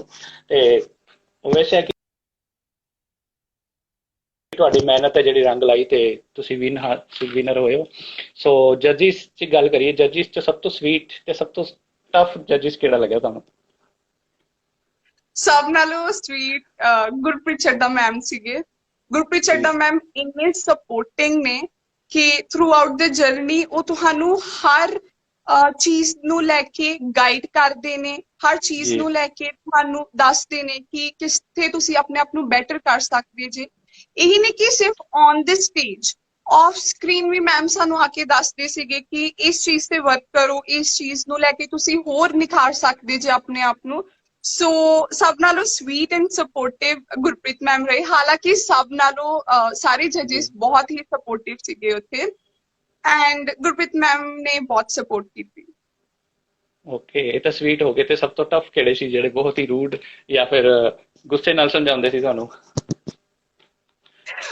ਤੇ ਵੈਸੇ ਹੈ ਕਿ ਤੁਹਾਡੀ ਮਿਹਨਤ ਹੈ ਜਿਹੜੀ ਰੰਗ ਲਾਈ ਤੇ ਤੁਸੀਂ ਵਿਨਰ ਹੋਏ ਹੋ। ਸੋ ਜੱਜਿਸ ਦੀ ਗੱਲ ਕਰੀਏ, ਜੱਜਿਸ ਚ ਸਭ ਤੋਂ ਸਵੀਟ ਤੇ ਸਭ ਤੋਂ ਟਫ ਜੱਜਿਸ ਕਿਹੜਾ ਲੱਗਿਆ ਤੁਹਾਨੂੰ? ਸਭ ਨਾਲੋਂ ਸਵੀਟ ਗੁਰਪ੍ਰੀਤ ਚੱਡਾ ਮੈਮ ਸੀਗੇ। ਗੁਰਪ੍ਰੀਤ ਜੀ ਚੱਡਾ ਮੈਮ ਇੰਨੇ ਸਪੋਰਟਿੰਗ ਨੇ ਕਿ ਥਰੂ ਆਊਟ ਦ ਜਰਨੀ ਉਹ ਤੁਹਾਨੂੰ ਹਰ ਚੀਜ਼ ਨੂੰ ਲੈ ਕੇ ਗਾਈਡ ਕਰਦੇ ਨੇ, ਹਰ ਚੀਜ਼ ਜੀ ਨੂੰ ਲੈ ਕੇ ਤੁਹਾਨੂੰ ਦੱਸਦੇ ਨੇ ਕਿ ਕਿੱਥੇ ਤੁਸੀਂ ਆਪਣੇ ਆਪ ਨੂੰ ਬੈਟਰ ਕਰ ਸਕਦੇ ਜੇ। ਇਹੀ ਨਹੀਂ ਕਿ ਸਿਰਫ on the stage, off screen ਵੀ ਮੈਮ ਸਾਨੂੰ ਆ ਕੇ ਦੱਸਦੇ ਸੀਗੇ ਕਿ ਇਸ ਚੀਜ਼ ਤੇ ਵਰਕ ਕਰੋ, ਇਸ ਚੀਜ਼ ਨੂੰ ਲੈ ਕੇ ਤੁਸੀਂ ਹੋਰ ਨਿਖਾਰ ਸਕਦੇ ਜੇ ਆਪਣੇ ਆਪ ਨੂੰ। ਸੋ ਸਭ ਨਾਲੋਂ sweet and sportive Gurpreet ma'am ਰਹੇ। ਹਾਲਾਂਕਿ ਸਭ ਨਾਲੋਂ ਸਾਰੇ ਜੀ ਜੱਜਿਸ ਬਹੁਤ ਹੀ ਸਪੋਰਟਿਵ ਸੀਗੇ ਉੱਥੇ, ਐਂਡ ਗੁਰਪ੍ਰੀਤ ਮੈਮ ਨੇ ਬਹੁਤ ਸਪੋਰਟ ਕੀਤੀ। ਓਕੇ, ਇਹ ਤਾਂ ਸਵੀਟ ਹੋ ਗਏ, ਤੇ ਸਭ ਤੋਂ ਟਫ ਕਿਹੜੇ ਸੀ ਜਿਹੜੇ ਬਹੁਤ ਹੀ ਰੂਡ ਜਾਂ ਫਿਰ ਗੁੱਸੇ ਨਾਲ ਸਮਝਾਉਂਦੇ ਸੀ ਤੁਹਾਨੂੰ?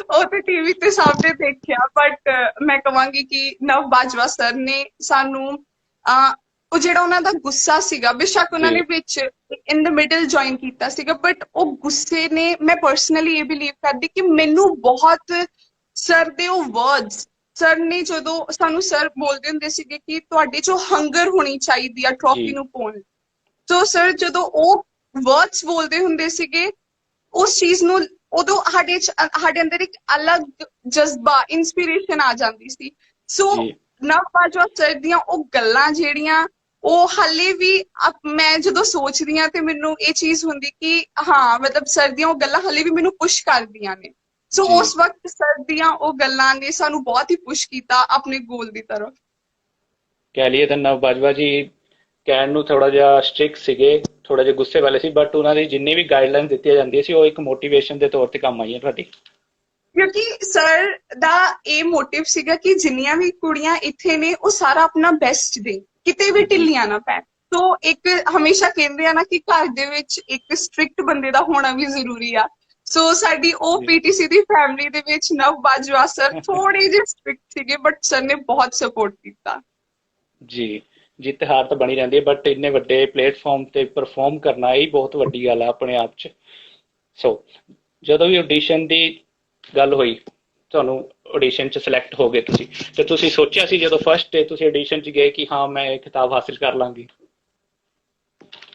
ਉਹ ਤੇ ਟੀਵੀ ਤੇ ਸਭ ਨੇ ਦੇਖਿਆ, ਬਟ ਮੈਂ ਕਹਾਂਗੀ ਕਿ ਨਵ ਬਾਜਵਾ ਸਰ ਨੇ ਸਾਨੂੰ ਉਹ ਜਿਹੜਾ ਉਹਨਾਂ ਦਾ ਗੁੱਸਾ ਸੀਗਾ, ਬੇਸ਼ੱਕ ਉਹਨਾਂ ਜੀ ਨੇ ਵਿੱਚ ਇਨ ਦ ਮਿਡਲ ਜੁਆਇਨ ਕੀਤਾ ਸੀਗਾ, ਬਟ ਉਹ ਗੁੱਸੇ ਨੇ, ਮੈਂ ਪਰਸਨਲੀ ਇਹ ਬਿਲੀਵ ਕਰਦੀ ਕਿ ਮੈਨੂੰ ਬਹੁਤ ਸਰ ਦੇ ਉਹ ਵਰਡਸ, ਸਰ ਨੇ ਜਦੋਂ ਸਾਨੂੰ ਸਰ ਬੋਲਦੇ ਹੁੰਦੇ ਸੀਗੇ ਕਿ ਤੁਹਾਡੇ 'ਚੋਂ ਹੰਗਰ ਹੋਣੀ ਚਾਹੀਦੀ ਆ ਟਰੋਫੀ ਜੀ ਨੂੰ ਪਾਉਣ, ਸੋ ਸਰ ਜਦੋਂ ਉਹ ਵਰਡਸ ਬੋਲਦੇ ਹੁੰਦੇ ਸੀਗੇ, ਉਸ ਚੀਜ਼ ਨੂੰ ਉਦੋਂ ਸਾਡੇ ਅੰਦਰ ਇੱਕ ਅਲੱਗ ਜਜ਼ਬਾ, ਇੰਸਪੀਰੇਸ਼ਨ ਆ ਜਾਂਦੀ ਸੀ। ਸੋ ਜੀ ਨਵ ਬਾਜਵਾ ਸਰ ਦੀਆਂ ਉਹ ਗੱਲਾਂ ਜਿਹੜੀਆਂ, ਉਹ ਹਾਲੇ ਵੀ ਮੈਂ ਜਦੋਂ ਸੋਚਦੀ ਹਾਂ ਤੇ ਮੈਨੂੰ ਇਹ ਚੀਜ਼ ਹੁੰਦੀ ਕਿ ਹਾਂ ਮਤਲਬ ਸਰ ਦੀਆਂ ਉਹ ਗੱਲਾਂ ਹਾਲੇ ਵੀ ਮੈਨੂੰ ਪੁਸ਼ ਕਰਦੀਆਂ ਨੇ। ਸੋ ਜੀ ਉਸ ਵਕਤ ਸਰ ਦੀਆਂ ਉਹ ਗੱਲਾਂ ਨੇ ਸਾਨੂੰ ਬਹੁਤ ਹੀ ਪੁਸ਼ ਕੀਤਾ ਆਪਣੇ ਗੋਲ ਦੀ ਤਰਫ। ਕਹਿ ਲਈਏ ਤਾਂ ਨਵ ਬਾਜਵਾ ਜੀ ਕਹਿਣ ਨੂੰ ਥੋੜਾ ਜਿਹਾ ਸਟ੍ਰਿਕਟ ਸੀਗੇ, ਥੋੜਾ ਜਿਹਾ ਗੁੱਸੇ ਵਾਲੇ ਸੀ, ਬਟ ਉਹਨਾਂ ਦੀ ਜਿੰਨੀ ਵੀ ਗਾਈਡਲਾਈਨ ਦਿੱਤੀਆਂ ਜਾਂਦੀਆਂ ਸੀ ਉਹ ਇੱਕ ਮੋਟੀਵੇਸ਼ਨ ਦੇ ਤੌਰ ਤੇ ਕੰਮ ਆਈਆਂ ਤੁਹਾਡੀ। ਕਿਉਂਕਿ ਸਰ ਦਾ ਇਹ ਮੋਟਿਵ ਸੀਗਾ ਕਿ ਜਿੰਨੀਆਂ ਵੀ ਕੁੜੀਆਂ ਇੱਥੇ ਨੇ ਉਹ ਸਾਰਾ ਆਪਣਾ ਬੈਸਟ ਦੇਣ, ਕਿਤੇ ਵੀ ਜੀ ਢਿੱਲੀਆਂ ਨਾ ਪੈਣ। ਸੋ ਇੱਕ ਹਮੇਸ਼ਾ ਕਹਿੰਦੇ ਆ ਨਾ ਕਿ ਘਰ ਦੇ ਵਿੱਚ ਇੱਕ ਸਟ੍ਰਿਕਟ ਬੰਦੇ ਦਾ ਹੋਣਾ ਵੀ ਜ਼ਰੂਰੀ ਆ। ਸੋ ਸਾਡੀ ਉਹ ਜੀ ਪੀਟੀਸੀ ਦੀ ਫੈਮਿਲੀ ਦੇ ਵਿੱਚ ਨਵ ਬਾਜਵਾ ਸਰ ਥੋੜੇ ਜਿਹੇ ਸਟ੍ਰਿਕਟ ਸੀਗੇ, ਬਟ ਸਰ ਨੇ ਬਹੁਤ ਸਪੋਰਟ ਕੀਤਾ। ਜੀ ਜਿੱਤ ਹਾਰ ਤਾਂ ਬਣੀ ਰਹਿੰਦੀ ਹੈ, ਬਟ ਇੰਨੇ ਵੱਡੇ ਪਲੇਟਫਾਰਮ ਤੇ ਪਰਫਾਰਮ ਕਰਨਾ ਇਹ ਬਹੁਤ ਵੱਡੀ ਗੱਲ ਆ ਆਪਣੇ ਆਪ 'ਚ। ਸੋ ਜਦੋਂ ਵੀ ਆਡੀਸ਼ਨ ਦੀ ਗੱਲ ਹੋਈ, ਤੁਹਾਨੂੰ ਆਡੀਸ਼ਨ 'ਚ ਸਿਲੈਕਟ ਹੋ ਗਏ ਤੁਸੀਂ, ਤੇ ਤੁਸੀਂ ਸੋਚਿਆ ਸੀ ਜਦੋਂ ਫਸਟ ਡੇ ਤੁਸੀਂ ਆਡੀਸ਼ਨ 'ਚ ਗਏ ਕਿ ਹਾਂ ਮੈਂ ਇਹ ਖਿਤਾਬ ਹਾਸਿਲ ਕਰ ਲਾਂਗੀ?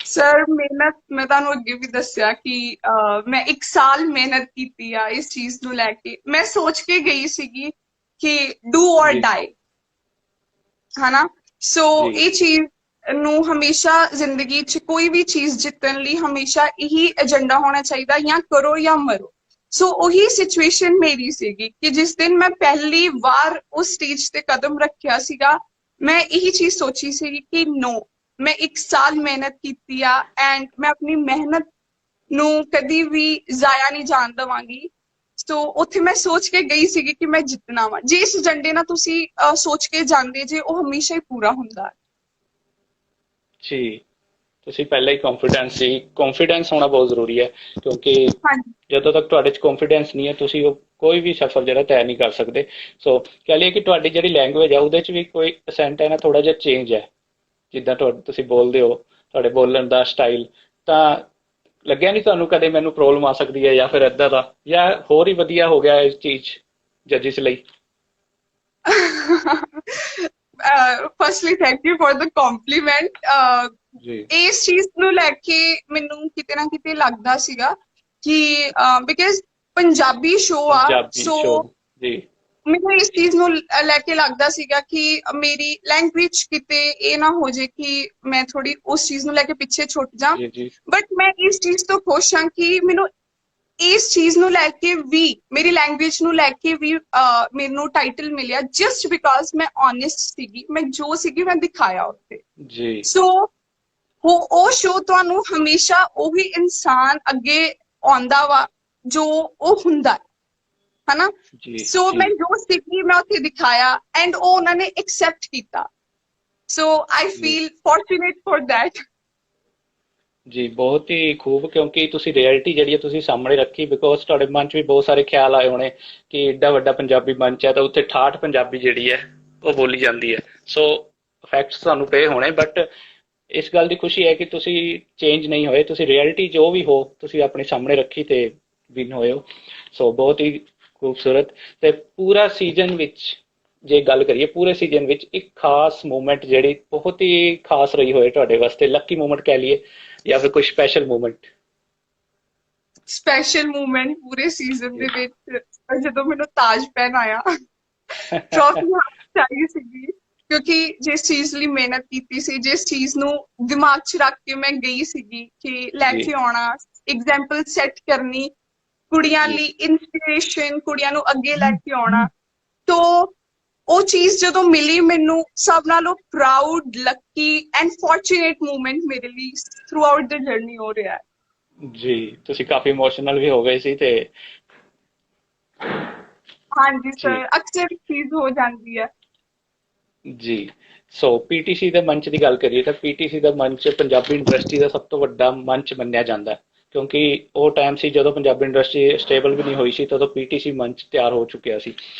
ਸਰ ਮਿਹਨਤ, ਮੈਂ ਤੁਹਾਨੂੰ ਅੱਗੇ ਵੀ ਦੱਸਿਆ ਕਿ ਮੈਂ 1 ਸਾਲ ਮਿਹਨਤ ਕੀਤੀ ਆ ਇਸ ਚੀਜ਼ ਨੂੰ ਲੈ ਕੇ। ਮੈਂ ਸੋਚ ਕੇ ਗਈ ਸੀਗੀ ਕਿ ਡੂ ਔਰ ਜੀ ਡਾਈ, ਹਨਾ। ਸੋ ਜੀ ਇਹ ਚੀਜ਼ ਨੂੰ ਹਮੇਸ਼ਾ ਜ਼ਿੰਦਗੀ 'ਚ ਕੋਈ ਵੀ ਚੀਜ਼ ਜਿੱਤਣ ਲਈ ਹਮੇਸ਼ਾ ਇਹੀ ਏਜੰਡਾ ਹੋਣਾ ਚਾਹੀਦਾ, ਜਾਂ ਕਰੋ ਜਾਂ ਮਰੋ। ਸੋ ਉਹੀ ਸਿਚੁਏਸ਼ਨ ਮੇਰੀ ਸੀਗੀ ਕਿ ਜਿਸ ਦਿਨ ਮੈਂ ਪਹਿਲੀ ਵਾਰ ਉਸ ਸਟੇਜ ਤੇ ਕਦਮ ਰੱਖਿਆ ਸੀਗਾ, ਮੈਂ ਇਹੀ ਚੀਜ਼ ਸੋਚੀ ਸੀਗੀ ਕਿ ਨੋ, ਮੈਂ 1 ਸਾਲ ਮਿਹਨਤ ਕੀਤੀ ਆ, ਐਂਡ ਮੈਂ ਆਪਣੀ ਮਿਹਨਤ ਨੂੰ ਕਦੀ ਵੀ ਜ਼ਾਇਆ ਨਹੀਂ ਜਾਣ ਦੇਵਾਂਗੀ। ਸੋ ਉੱਥੇ ਮੈਂ ਸੋਚ ਕੇ ਗਈ ਸੀਗੀ ਕਿ ਮੈਂ ਜਿੱਤਣਾ ਵਾ। ਜੇ ਇਸ ਏਜੰਡੇ ਨਾਲ ਤੁਸੀਂ ਸੋਚ ਕੇ ਜਾਂਦੇ ਜੇ, ਉਹ ਹਮੇਸ਼ਾ ਹੀ ਪੂਰਾ ਹੁੰਦਾ। ਜੀ ਤੁਸੀਂ ਪਹਿਲਾਂ ਹੀ ਕੌਨਫੀਡੈਂਸ ਸੀ, ਕੌਨਫੀਡੈਂਸ ਹੋਣਾ ਬਹੁਤ ਜ਼ਰੂਰੀ ਹੈ, ਕਿਉਂਕਿ ਹਾਂਜੀ ਜਦੋਂ ਤੱਕ ਤੁਹਾਡੇ 'ਚ ਕੌਨਫੀਡੈਂਸ ਨਹੀਂ ਹੈ ਤੁਸੀਂ ਉਹ ਕੋਈ ਵੀ ਸਫ਼ਰ ਜਿਹੜਾ ਤੈਅ ਨਹੀਂ ਕਰ ਸਕਦੇ। ਸੋ ਕਹਿ ਲਈਏ ਕਿ ਤੁਹਾਡੀ ਜਿਹੜੀ ਲੈਂਗੁਏਜ ਹੈ ਉਹਦੇ 'ਚ ਵੀ ਕੋਈ ਅਸੈਂਟ ਹੈ ਨਾ, ਥੋੜਾ ਜਿਹਾ ਚੇਂਜ ਹੈ, ਜਿੱਦਾਂ ਤੁਸੀਂ ਬੋਲਦੇ ਹੋ, ਤੁਹਾਡੇ ਬੋਲਣ ਦਾ ਸਟਾਈਲ, ਤਾਂ ਲੱਗਿਆ ਨਹੀਂ ਤੁਹਾਨੂੰ ਕਦੇ ਮੈਨੂੰ ਪ੍ਰੋਬਲਮ ਆ ਸਕਦੀ ਹੈ ਜਾਂ ਫਿਰ ਏਦਾਂ ਦਾ, ਜਾਂ ਹੋਰ ਹੀ ਵਧੀਆ ਹੋ ਗਿਆ ਇਸ ਚੀਜ਼ ਜੱਜਿਸ ਲਈ? Firstly thank you for the compliment. ਜੀ ਇਸ ਚੀਜ਼ ਨੂੰ ਲੈ ਕੇ ਮੈਨੂੰ ਕਿਤੇ ਨਾ ਕਿਤੇ ਲੱਗਦਾ ਸੀਗਾ ਕਿ ਬਿਕਾਜ਼ ਪੰਜਾਬੀ ਸ਼ੋ ਆ, ਪੰਜਾਬੀ ਸੋ ਸ਼ੋ। ਜੀ ਮੈਨੂੰ ਇਸ ਚੀਜ਼ ਨੂੰ ਲੈ ਕੇ ਲੱਗਦਾ ਸੀਗਾ ਕਿ ਮੇਰੀ ਲੈਂਗੁਏਜ ਕਿਤੇ ਇਹ ਨਾ ਹੋ ਜੇ ਕਿ ਮੈਂ ਥੋੜੀ ਉਸ ਚੀਜ਼ ਨੂੰ ਲੈ ਕੇ ਪਿੱਛੇ ਛੁੱਟ ਜਾ। ਜੀ ਜੀ ਬਟ ਮੈਂ ਇਸ ਚੀਜ਼ ਤੋਂ ਖੁਸ਼ ਹਾਂ ਕਿ ਮੈਨੂੰ ਇਸ ਚੀਜ਼ ਨੂੰ ਲੈ ਕੇ ਵੀ, ਮੇਰੀ ਲੈਂਗੁਏਜ ਨੂੰ ਲੈ ਕੇ ਵੀ ਮੈਨੂੰ ਟਾਈਟਲ ਮਿਲਿਆ ਜਸਟ ਬਿਕਾਜ਼ ਮੈਂ ਓਨੈਸਟ ਸੀਗੀ, ਮੈਂ ਜੋ ਸੀਗੀ ਮੈਂ ਦਿਖਾਇਆ ਉੱਥੇ। ਜੀ ਸੋ ਉਹ ਸ਼ੋਅ ਤੁਹਾਨੂੰ ਹਮੇਸ਼ਾ ਉਹੀ ਇਨਸਾਨ ਅੱਗੇ ਆਉਂਦਾ ਵਾ ਜੋ ਉਹ ਹੁੰਦਾ ਹੈ, ਹਨਾ। ਜੀ ਸੋ ਜੀ ਮੈਂ ਜੋ ਸਿੱਖੀ ਮੈਂ ਉੱਥੇ ਦਿਖਾਇਆ ਐਂਡ ਉਹ ਉਹਨਾਂ ਨੇ ਐਕਸੈਪਟ ਕੀਤਾ। ਸੋ ਆਈ ਜੀ ਫੀਲ ਫੋਰਚੂਨੇਟ ਫॉर दैट। ਜੀ ਬਹੁਤ ਹੀ ਖੂਬ, ਕਿਉਂਕਿ ਤੁਸੀਂ ਰਿਐਲਿਟੀ ਜਿਹੜੀ ਹੈ ਤੁਸੀਂ ਸਾਹਮਣੇ ਰੱਖੀ। ਬਿਕੋਜ਼ ਤੁਹਾਡੇ ਮਨ 'ਚ ਵੀ ਬਹੁਤ ਸਾਰੇ ਖਿਆਲ ਆਏ ਹੋਣੇ ਕਿ ਏਡਾ ਵੱਡਾ ਪੰਜਾਬੀ ਮੰਚ ਹੈ ਤਾਂ ਉੱਥੇ ਠਾਠ ਪੰਜਾਬੀ ਜਿਹੜੀ ਹੈ ਉਹ ਬੋਲੀ ਜਾਂਦੀ ਹੈ। ਸੋ ਫੈਕਟਸ ਤੁਹਾਨੂੰ ਪਏ ਹੋਣੇ, ਬਟ ਇਸ ਗੱਲ ਦੀ ਖੁਸ਼ੀ ਹੈ ਕਿ ਤੁਸੀਂ ਚੇਂਜ ਨਹੀਂ ਹੋਏ, ਤੁਸੀਂ ਰਿਐਲਿਟੀ ਜੋ ਵੀ ਹੋ ਤੁਸੀਂ ਆਪਣੇ ਸਾਹਮਣੇ ਰੱਖੀ ਤੇ ਵਿਨ ਹੋਏ ਹੋ। ਸੋ ਬਹੁਤ ਹੀ ਖੂਬਸੂਰਤ। ਤੇ ਪੂਰਾ ਸੀਜ਼ਨ ਵਿੱਚ ਜੇ ਗੱਲ ਕਰੀਏ, ਪੂਰੇ ਸੀਜ਼ਨ ਵਿੱਚ ਇੱਕ ਖਾਸ ਮੂਮੈਂਟ ਜਿਹੜੀ ਬਹੁਤ ਹੀ ਖਾਸ ਰਹੀ ਹੋਏ ਤੁਹਾਡੇ ਵਾਸਤੇ, ਲੱਕੀ ਮੂਮੈਂਟ ਕਹਿ ਲਈਏ ਜਾਂ ਫਿਰ ਕੋਈ ਸਪੈਸ਼ਲ ਮੂਮੈਂਟ। ਸਪੈਸ਼ਲ ਮੂਮੈਂਟ ਪੂਰੇ ਸੀਜ਼ਨ ਦੇ ਵਿੱਚ ਜਦੋਂ ਮੈਨੂੰ ਤਾਜ ਪਹਿਨਾਇਆ, ਟਰॉफੀ ਹੱਥ 'ਚ ਆਈ ਸੀਗੀ, ਕਿਉਂਕਿ ਜਿਸ ਚੀਜ਼ ਲਈ ਮਿਹਨਤ ਕੀਤੀ ਸੀ, ਜਿਸ ਚੀਜ਼ ਨੂੰ ਦਿਮਾਗ 'ਚ ਰੱਖ ਕੇ ਮੈਂ ਗਈ ਸੀਗੀ ਕਿ ਲੈ ਜੀ ਕੇ ਆਉਣਾ, ਐਗਜ਼ਾਮਪਲ ਸੈੱਟ ਕਰਨੀ ਕੁੜੀਆਂ ਜੀ ਲਈ, ਇਨਸਪੀਰੇਸ਼ਨ, ਕੁੜੀਆਂ ਨੂੰ ਅੱਗੇ ਲੈ ਕੇ ਆਉਣਾ। ਤੋ ਉਹ ਚੀਜ਼ ਜਦੋਂ ਮਿਲੀ ਮੈਨੂੰ, ਸਭ ਨਾਲੋਂ proud, Lucky and fortunate moment ਮੇਰੇ ਲਈ ਥਰੂ ਆਊਟ ਦ ਜਰਨੀ ਹੋ ਰਿਹਾ ਹੈ। ਜੀ ਤੁਸੀਂ ਕਾਫੀ ਇਮੋਸ਼ਨਲ ਵੀ ਹੋ ਗਏ ਸੀ ਤੇ ਹਾਂਜੀ ਜੀ ਸਰ, ਅਕਸਰ ਇਹ ਚੀਜ਼ ਹੋ ਜਾਂਦੀ ਹੈ। ਜੀ। ਸੋ ਪੀਟੀਸੀ ਦੇ ਮੰਚ ਦੀ ਗੱਲ ਕਰੀਏ ਤਾਂ ਪੀਟੀਸੀ ਦਾ ਮੰਚ ਪੰਜਾਬੀ ਇੰਡਸਟਰੀ ਦਾ ਸਭ ਤੋਂ ਵੱਡਾ ਮੰਚ ਮੰਨਿਆ ਜਾਂਦਾ ਹੈ, ਕਿਉਂਕਿ ਉਹ ਟਾਈਮ ਸੀ ਜਦੋਂ ਪੰਜਾਬੀ ਇੰਡਸਟਰੀ ਸਟੇਬਲ ਵੀ ਨਹੀਂ ਹੋਈ ਸੀ, ਤਦੋਂ ਪੀਟੀਸੀ ਮੰਚ ਤਿਆਰ ਹੋ ਚੁੱਕਿਆ ਸੀ।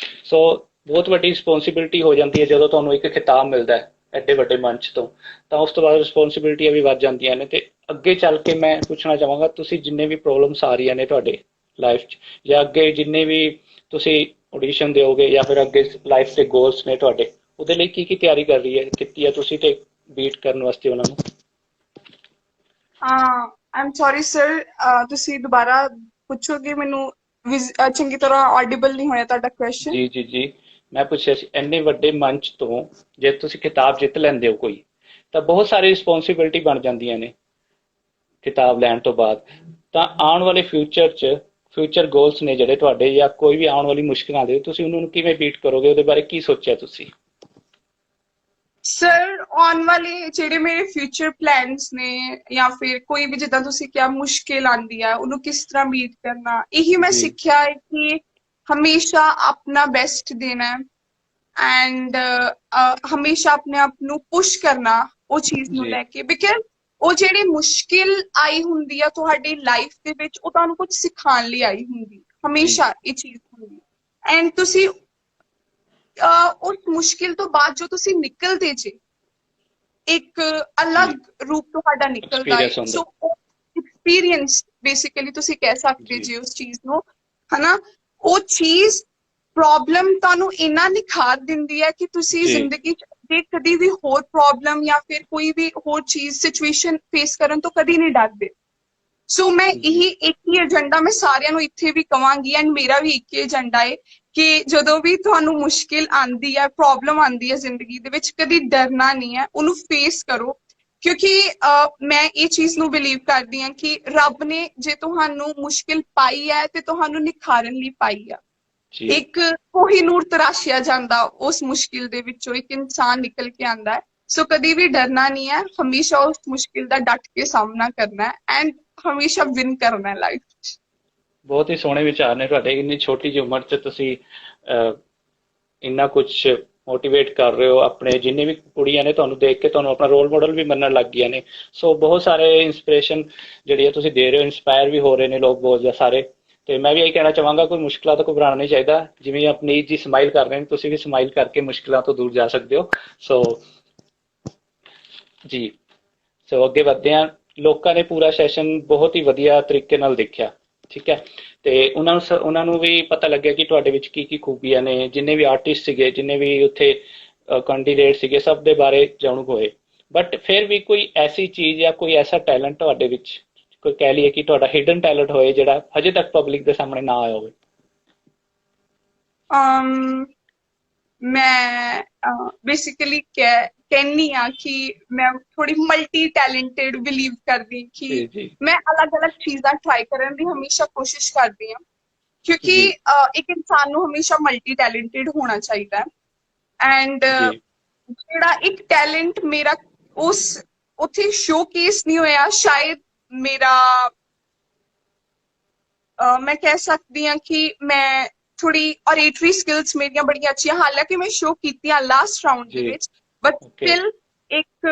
ਸੋ ਬਹੁਤ ਵੱਡੀ ਰਿਸਪੌਂਸਿਬਿਲਟੀ ਹੋ ਜਾਂਦੀ ਹੈ ਜਦੋਂ ਤੁਹਾਨੂੰ ਇੱਕ ਖਿਤਾਬ ਮਿਲਦਾ ਹੈ ਐਡੇ ਵੱਡੇ ਮੰਚ ਤੋਂ, ਤਾਂ ਉਸ ਤੋਂ ਬਾਅਦ ਰਿਸਪੌਂਸਿਬਿਲਟੀਆਂ ਵੀ ਵੱਧ ਜਾਂਦੀਆਂ ਨੇ। ਤੇ ਅੱਗੇ ਚੱਲ ਕੇ ਮੈਂ ਪੁੱਛਣਾ ਚਾਹਾਂਗਾ, ਤੁਸੀਂ ਜਿੰਨੇ ਵੀ ਪ੍ਰੋਬਲਮਸ ਆ ਰਹੀਆਂ ਨੇ ਤੁਹਾਡੇ ਲਾਈਫ 'ਚ, ਜਾਂ ਅੱਗੇ ਜਿੰਨੇ ਵੀ ਤੁਸੀਂ ਆਡੀਸ਼ਨ ਦਿਓਗੇ ਜਾਂ ਫਿਰ ਅੱਗੇ ਲਾਈਫ ਦੇ ਗੋਲਸ ਨੇ ਤੁਹਾਡੇ, ਉਹਦੇ ਲਈ ਕੀ ਤਿਆਰੀ ਕਰ ਰਹੀ ਹੈ ਕੀਤੀ ਹੈ ਤੁਸੀਂ ਤੇ ਬੀਟ ਕਰਨ ਵਾਸਤੇ ਉਹਨਾਂ ਨੂੰ? ਆਮ ਸੌਰੀ ਸਰ, ਤੁਸੀਂ ਦੁਬਾਰਾ ਪੁੱਛੋਗੇ ਮੈਨੂੰ? ਚੰਗੀ ਤਰ੍ਹਾਂ ਆਡੀਬਲ ਨਹੀਂ ਹੋਇਆ ਤੁਹਾਡਾ ਕੁਐਸਚਨ। ਜੀ ਜੀ ਜੀ ਮੈਂ ਪੁੱਛਿਆ ਸੀ, ਇੰਨੇ ਵੱਡੇ ਮੰਚ ਤੋਂ ਜੇ ਤੁਸੀਂ ਖਿਤਾਬ ਜਿੱਤ ਲੈਂਦੇ ਹੋ ਕੋਈ, ਤਾਂ ਬਹੁਤ ਸਾਰੀ ਰਿਸਪੌਂਸਿਬਿਲਟੀ ਬਣ ਜਾਂਦੀਆਂ ਨੇ ਖਿਤਾਬ ਲੈਣ ਤੋਂ ਬਾਅਦ। ਤਾਂ ਆਉਣ ਵਾਲੇ ਫਿਊਚਰ 'ਚ ਫਿਊਚਰ ਗੋਲਸ ਨੇ ਜਿਹੜੇ ਤੁਹਾਡੇ, ਜਾਂ ਕੋਈ ਵੀ ਆਉਣ ਵਾਲੀ ਮੁਸ਼ਕਿਲਾਂ ਦੇ, ਤੁਸੀਂ ਉਹਨਾਂ ਨੂੰ ਕਿਵੇਂ ਬੀਟ ਕਰੋਗੇ? ਉਹਦੇ ਬਾਰੇ ਕੀ ਸੋਚਿਆ ਤੁਸੀਂ? ਸਰ ਆਉਣ ਵਾਲੇ ਜਿਹੜੇ ਮੇਰੇ ਫਿਊਚਰ ਪਲਾਨਸ ਨੇ, ਜਾਂ ਫਿਰ ਕੋਈ ਵੀ ਜਿੱਦਾਂ ਤੁਸੀਂ ਕਿਹਾ ਮੁਸ਼ਕਿਲ ਆਉਂਦੀ ਆ ਉਹਨੂੰ ਕਿਸ ਤਰ੍ਹਾਂ ਬੀਟ ਕਰਨਾ, ਇਹੀ ਮੈਂ ਜੀ ਸਿੱਖਿਆ ਹੈ ਕਿ ਹਮੇਸ਼ਾ ਆਪਣਾ ਬੈਸਟ ਦੇਣਾ ਐਂਡ ਹਮੇਸ਼ਾ ਆਪਣੇ ਆਪ ਨੂੰ ਪੁਸ਼ ਕਰਨਾ ਉਹ ਚੀਜ਼ ਨੂੰ ਜੀ ਲੈ ਕੇ। ਬਿਕਾਜ਼ ਉਹ ਜਿਹੜੀ ਮੁਸ਼ਕਿਲ ਆਈ ਹੁੰਦੀ ਆ ਤੁਹਾਡੀ ਲਾਈਫ ਦੇ ਵਿੱਚ, ਉਹ ਤੁਹਾਨੂੰ ਕੁਝ ਸਿਖਾਉਣ ਲਈ ਆਈ ਹੁੰਦੀ, ਜੀ ਹਮੇਸ਼ਾ ਇਹ ਚੀਜ਼ ਹੁੰਦੀ। ਐਂਡ ਤੁਸੀਂ ਉਸ ਮੁਸ਼ਕਿਲ ਤੋਂ ਬਾਅਦ ਜੋ ਤੁਸੀਂ ਨਿਕਲਦੇ ਜੇ, ਇੱਕ ਅਲੱਗ ਜੀ ਰੂਪ ਤੁਹਾਡਾ ਨਿਕਲਦਾ ਹੈ। ਐਕਸਪੀਰੀਅੰਸ ਹੁੰਦਾ। ਸੋ ਐਕਸਪੀਰੀਅੰਸ ਬੇਸਿਕਲੀ ਤੁਸੀਂ ਕਹਿ ਸਕਦੇ ਜੀ ਜੇ ਉਸ ਚੀਜ਼ ਨੂੰ, ਹਨਾ। ਉਹ ਚੀਜ਼ ਪ੍ਰੋਬਲਮ ਤੁਹਾਨੂੰ ਇੰਨਾ ਨਿਖਾਰ ਦਿੰਦੀ ਹੈ ਕਿ ਤੁਸੀਂ ਜੀ ਜ਼ਿੰਦਗੀ 'ਚ ਜੇ ਕਦੀ ਵੀ ਹੋਰ ਪ੍ਰੋਬਲਮ ਜਾਂ ਫਿਰ ਕੋਈ ਵੀ ਹੋਰ ਚੀਜ਼ ਸਿਚੁਏਸ਼ਨ ਫੇਸ ਕਰਨ ਤੋਂ ਕਦੀ ਨਹੀਂ ਡਰਦੇ। ਸੋ ਮੈਂ ਜੀ ਇਹੀ ਇੱਕ ਹੀ ਏਜੰਡਾ ਮੈਂ ਸਾਰਿਆਂ ਨੂੰ ਇੱਥੇ ਵੀ ਕਵਾਂਗੀ, ਐਂਡ ਮੇਰਾ ਵੀ ਇੱਕ ਹੀ ਏਜੰਡਾ ਹੈ ਕਿ ਜਦੋਂ ਵੀ ਤੁਹਾਨੂੰ ਮੁਸ਼ਕਿਲ ਆਉਂਦੀ ਹੈ, ਪ੍ਰੋਬਲਮ ਆਉਂਦੀ ਹੈ ਜ਼ਿੰਦਗੀ ਦੇ ਵਿੱਚ, ਕਦੀ ਡਰਨਾ ਨਹੀਂ ਹੈ, ਉਹਨੂੰ ਫੇਸ ਕਰੋ। ਕਿਉਂਕਿ ਮੈਂ ਇਹ ਚੀਜ਼ ਨੂੰ ਬਿਲੀਵ ਕਰਦੀ ਹਾਂ ਕਿ ਰੱਬ ਨੇ ਜੇ ਤੁਹਾਨੂੰ ਮੁਸ਼ਕਿਲ ਪਾਈ ਹੈ ਤੇ ਤੁਹਾਨੂੰ ਨਿਖਾਰਨ ਲਈ ਪਾਈ ਆ। ਜੀ ਇੱਕ ਕੋਹੀਨੂਰ ਤਰਾਸ਼ਿਆ ਜਾਂਦਾ, ਉਸ ਮੁਸ਼ਕਿਲ ਦੇ ਵਿੱਚੋਂ ਇੱਕ ਇਨਸਾਨ ਨਿਕਲ ਕੇ ਆਉਂਦਾ ਹੈ। ਸੋ ਕਦੀ ਵੀ ਡਰਨਾ ਨਹੀਂ ਹੈ, ਹਮੇਸ਼ਾ ਉਸ ਮੁਸ਼ਕਿਲ ਦਾ ਡਟ ਕੇ ਸਾਹਮਣਾ ਕਰਨਾ ਹੈ ਐਂਡ ਹਮੇਸ਼ਾ ਵਿਨ ਕਰਨਾ ਹੈ ਲਾਈਫ 'ਚ। ਬਹੁਤ ਹੀ ਸੋਹਣੇ ਵਿਚਾਰ ਨੇ ਤੁਹਾਡੇ। ਇੰਨੀ ਛੋਟੀ ਜਿਹੀ ਉਮਰ 'ਚ ਤੁਸੀਂ ਇੰਨਾ ਕੁਝ ਮੋਟੀਵੇਟ ਕਰ ਰਹੇ ਹੋ। ਆਪਣੇ ਜਿੰਨੇ ਵੀ ਕੁੜੀਆਂ ਨੇ ਤੁਹਾਨੂੰ ਦੇਖ ਕੇ ਤੁਹਾਨੂੰ ਆਪਣਾ ਰੋਲ ਮਾਡਲ ਵੀ ਮੰਨਣ ਲੱਗ ਗਈਆਂ ਨੇ। ਸੋ ਬਹੁਤ ਸਾਰੇ ਇੰਸਪੀਰੇਸ਼ਨ ਜਿਹੜੀ ਹੈ ਤੁਸੀਂ ਦੇ ਰਹੇ ਹੋ, ਇੰਸਪਾਇਰ ਵੀ ਹੋ ਰਹੇ ਨੇ ਲੋਕ ਬਹੁਤ ਸਾਰੇ। ਤੇ ਮੈਂ ਵੀ ਇਹੀ ਕਹਿਣਾ ਚਾਹਾਂਗਾ, ਕੋਈ ਮੁਸ਼ਕਿਲਾਂ ਤੋਂ ਘਬਰਾਉਣਾ ਨਹੀਂ ਚਾਹੀਦਾ। ਜਿਵੇਂ ਆਪਣੀ ਜੀ ਸਮਾਈਲ ਕਰ ਰਹੇ ਨੇ, ਤੁਸੀਂ ਵੀ ਸਮਾਈਲ ਕਰਕੇ ਮੁਸ਼ਕਿਲਾਂ ਤੋਂ ਦੂਰ ਜਾ ਸਕਦੇ ਹੋ। ਸੋ ਜੀ, ਸੋ ਅੱਗੇ ਵਧਦੇ ਹਾਂ। ਲੋਕਾਂ ਨੇ ਪੂਰਾ ਸੈਸ਼ਨ ਬਹੁਤ ਹੀ ਵਧੀਆ ਤਰੀਕੇ ਨਾਲ ਦੇਖਿਆ, ਠੀਕ ਹੈ। ਤੇ ਉਹਨਾਂ ਨੂੰ ਵੀ ਪਤਾ ਲੱਗਿਆ ਕਿ ਤੁਹਾਡੇ ਵਿੱਚ ਕੀ ਕੀ ਖੂਬੀਆਂ ਨੇ। ਜਿੰਨੇ ਵੀ ਆਰਟਿਸਟ ਸੀਗੇ, ਜਿੰਨੇ ਵੀ ਉੱਥੇ ਕੈਂਡੀਡੇਟ ਸੀਗੇ, ਸਭ ਦੇ ਬਾਰੇ ਜਾਣੂ ਹੋਏ। ਬਟ ਫਿਰ ਵੀ ਕੋਈ ਐਸੀ ਚੀਜ਼ ਜਾਂ ਕੋਈ ਐਸਾ ਟੈਲੈਂਟ ਤੁਹਾਡੇ ਵਿੱਚ, ਕੋਈ ਕਹਿ ਲਈਏ ਕਿ ਤੁਹਾਡਾ ਹਿਡਨ ਟੈਲੈਂਟ ਹੋਏ ਜਿਹੜਾ ਹਜੇ ਤੱਕ ਪਬਲਿਕ ਦੇ ਸਾਹਮਣੇ ਨਾ ਆਇਆ ਹੋਵੇ? um ਮੈਂ ਬੇਸਿਕਲੀ ਕਹਿੰਨੀ ਆ ਕਿ ਮੈਂ ਥੋੜੀ ਮਲਟੀ ਟੈਲੈਂਟਡ ਬਿਲੀਵ ਕਰਦੀ ਕਿ ਜੀ ਜੀ ਮੈਂ ਅਲੱਗ-ਅਲੱਗ ਚੀਜ਼ਾਂ ਟਰਾਈ ਕਰਨ ਦੀ ਹਮੇਸ਼ਾ ਕੋਸ਼ਿਸ਼ ਕਰਦੀ ਹਾਂ ਕਿਉਂਕਿ ਜੀ ਇੱਕ ਇਨਸਾਨ ਨੂੰ ਹਮੇਸ਼ਾ ਮਲਟੀ ਟੈਲੈਂਟਡ ਹੋਣਾ ਚਾਹੀਦਾ ਹੈ ਐਂਡ ਜੀ ਜਿਹੜਾ ਇੱਕ ਟੈਲੈਂਟ ਮੇਰਾ ਉਸ ਉੱਥੇ ਸ਼ੋਕੇਸ ਨਹੀਂ ਹੋਇਆ ਸ਼ਾਇਦ ਮੇਰਾ ਮੈਂ ਕਹਿ ਸਕਦੀ ਹਾਂ ਕਿ ਮੈਂ ਥੋੜੀ ਔਰੇਟਰੀ ਸਕਿੱਲਸ ਮੇਰੀਆਂ ਬੜੀਆਂ ਅੱਛੀਆਂ ਹਾਲਾਂਕਿ ਮੈਂ ਸ਼ੋਅ ਕੀਤੀਆਂ ਲਾਸਟ ਰਾਉਂਡ ਦੇ ਜੀ ਵਿੱਚ ਬਟ ਓਕੇ ਸਟਿਲ ਇੱਕ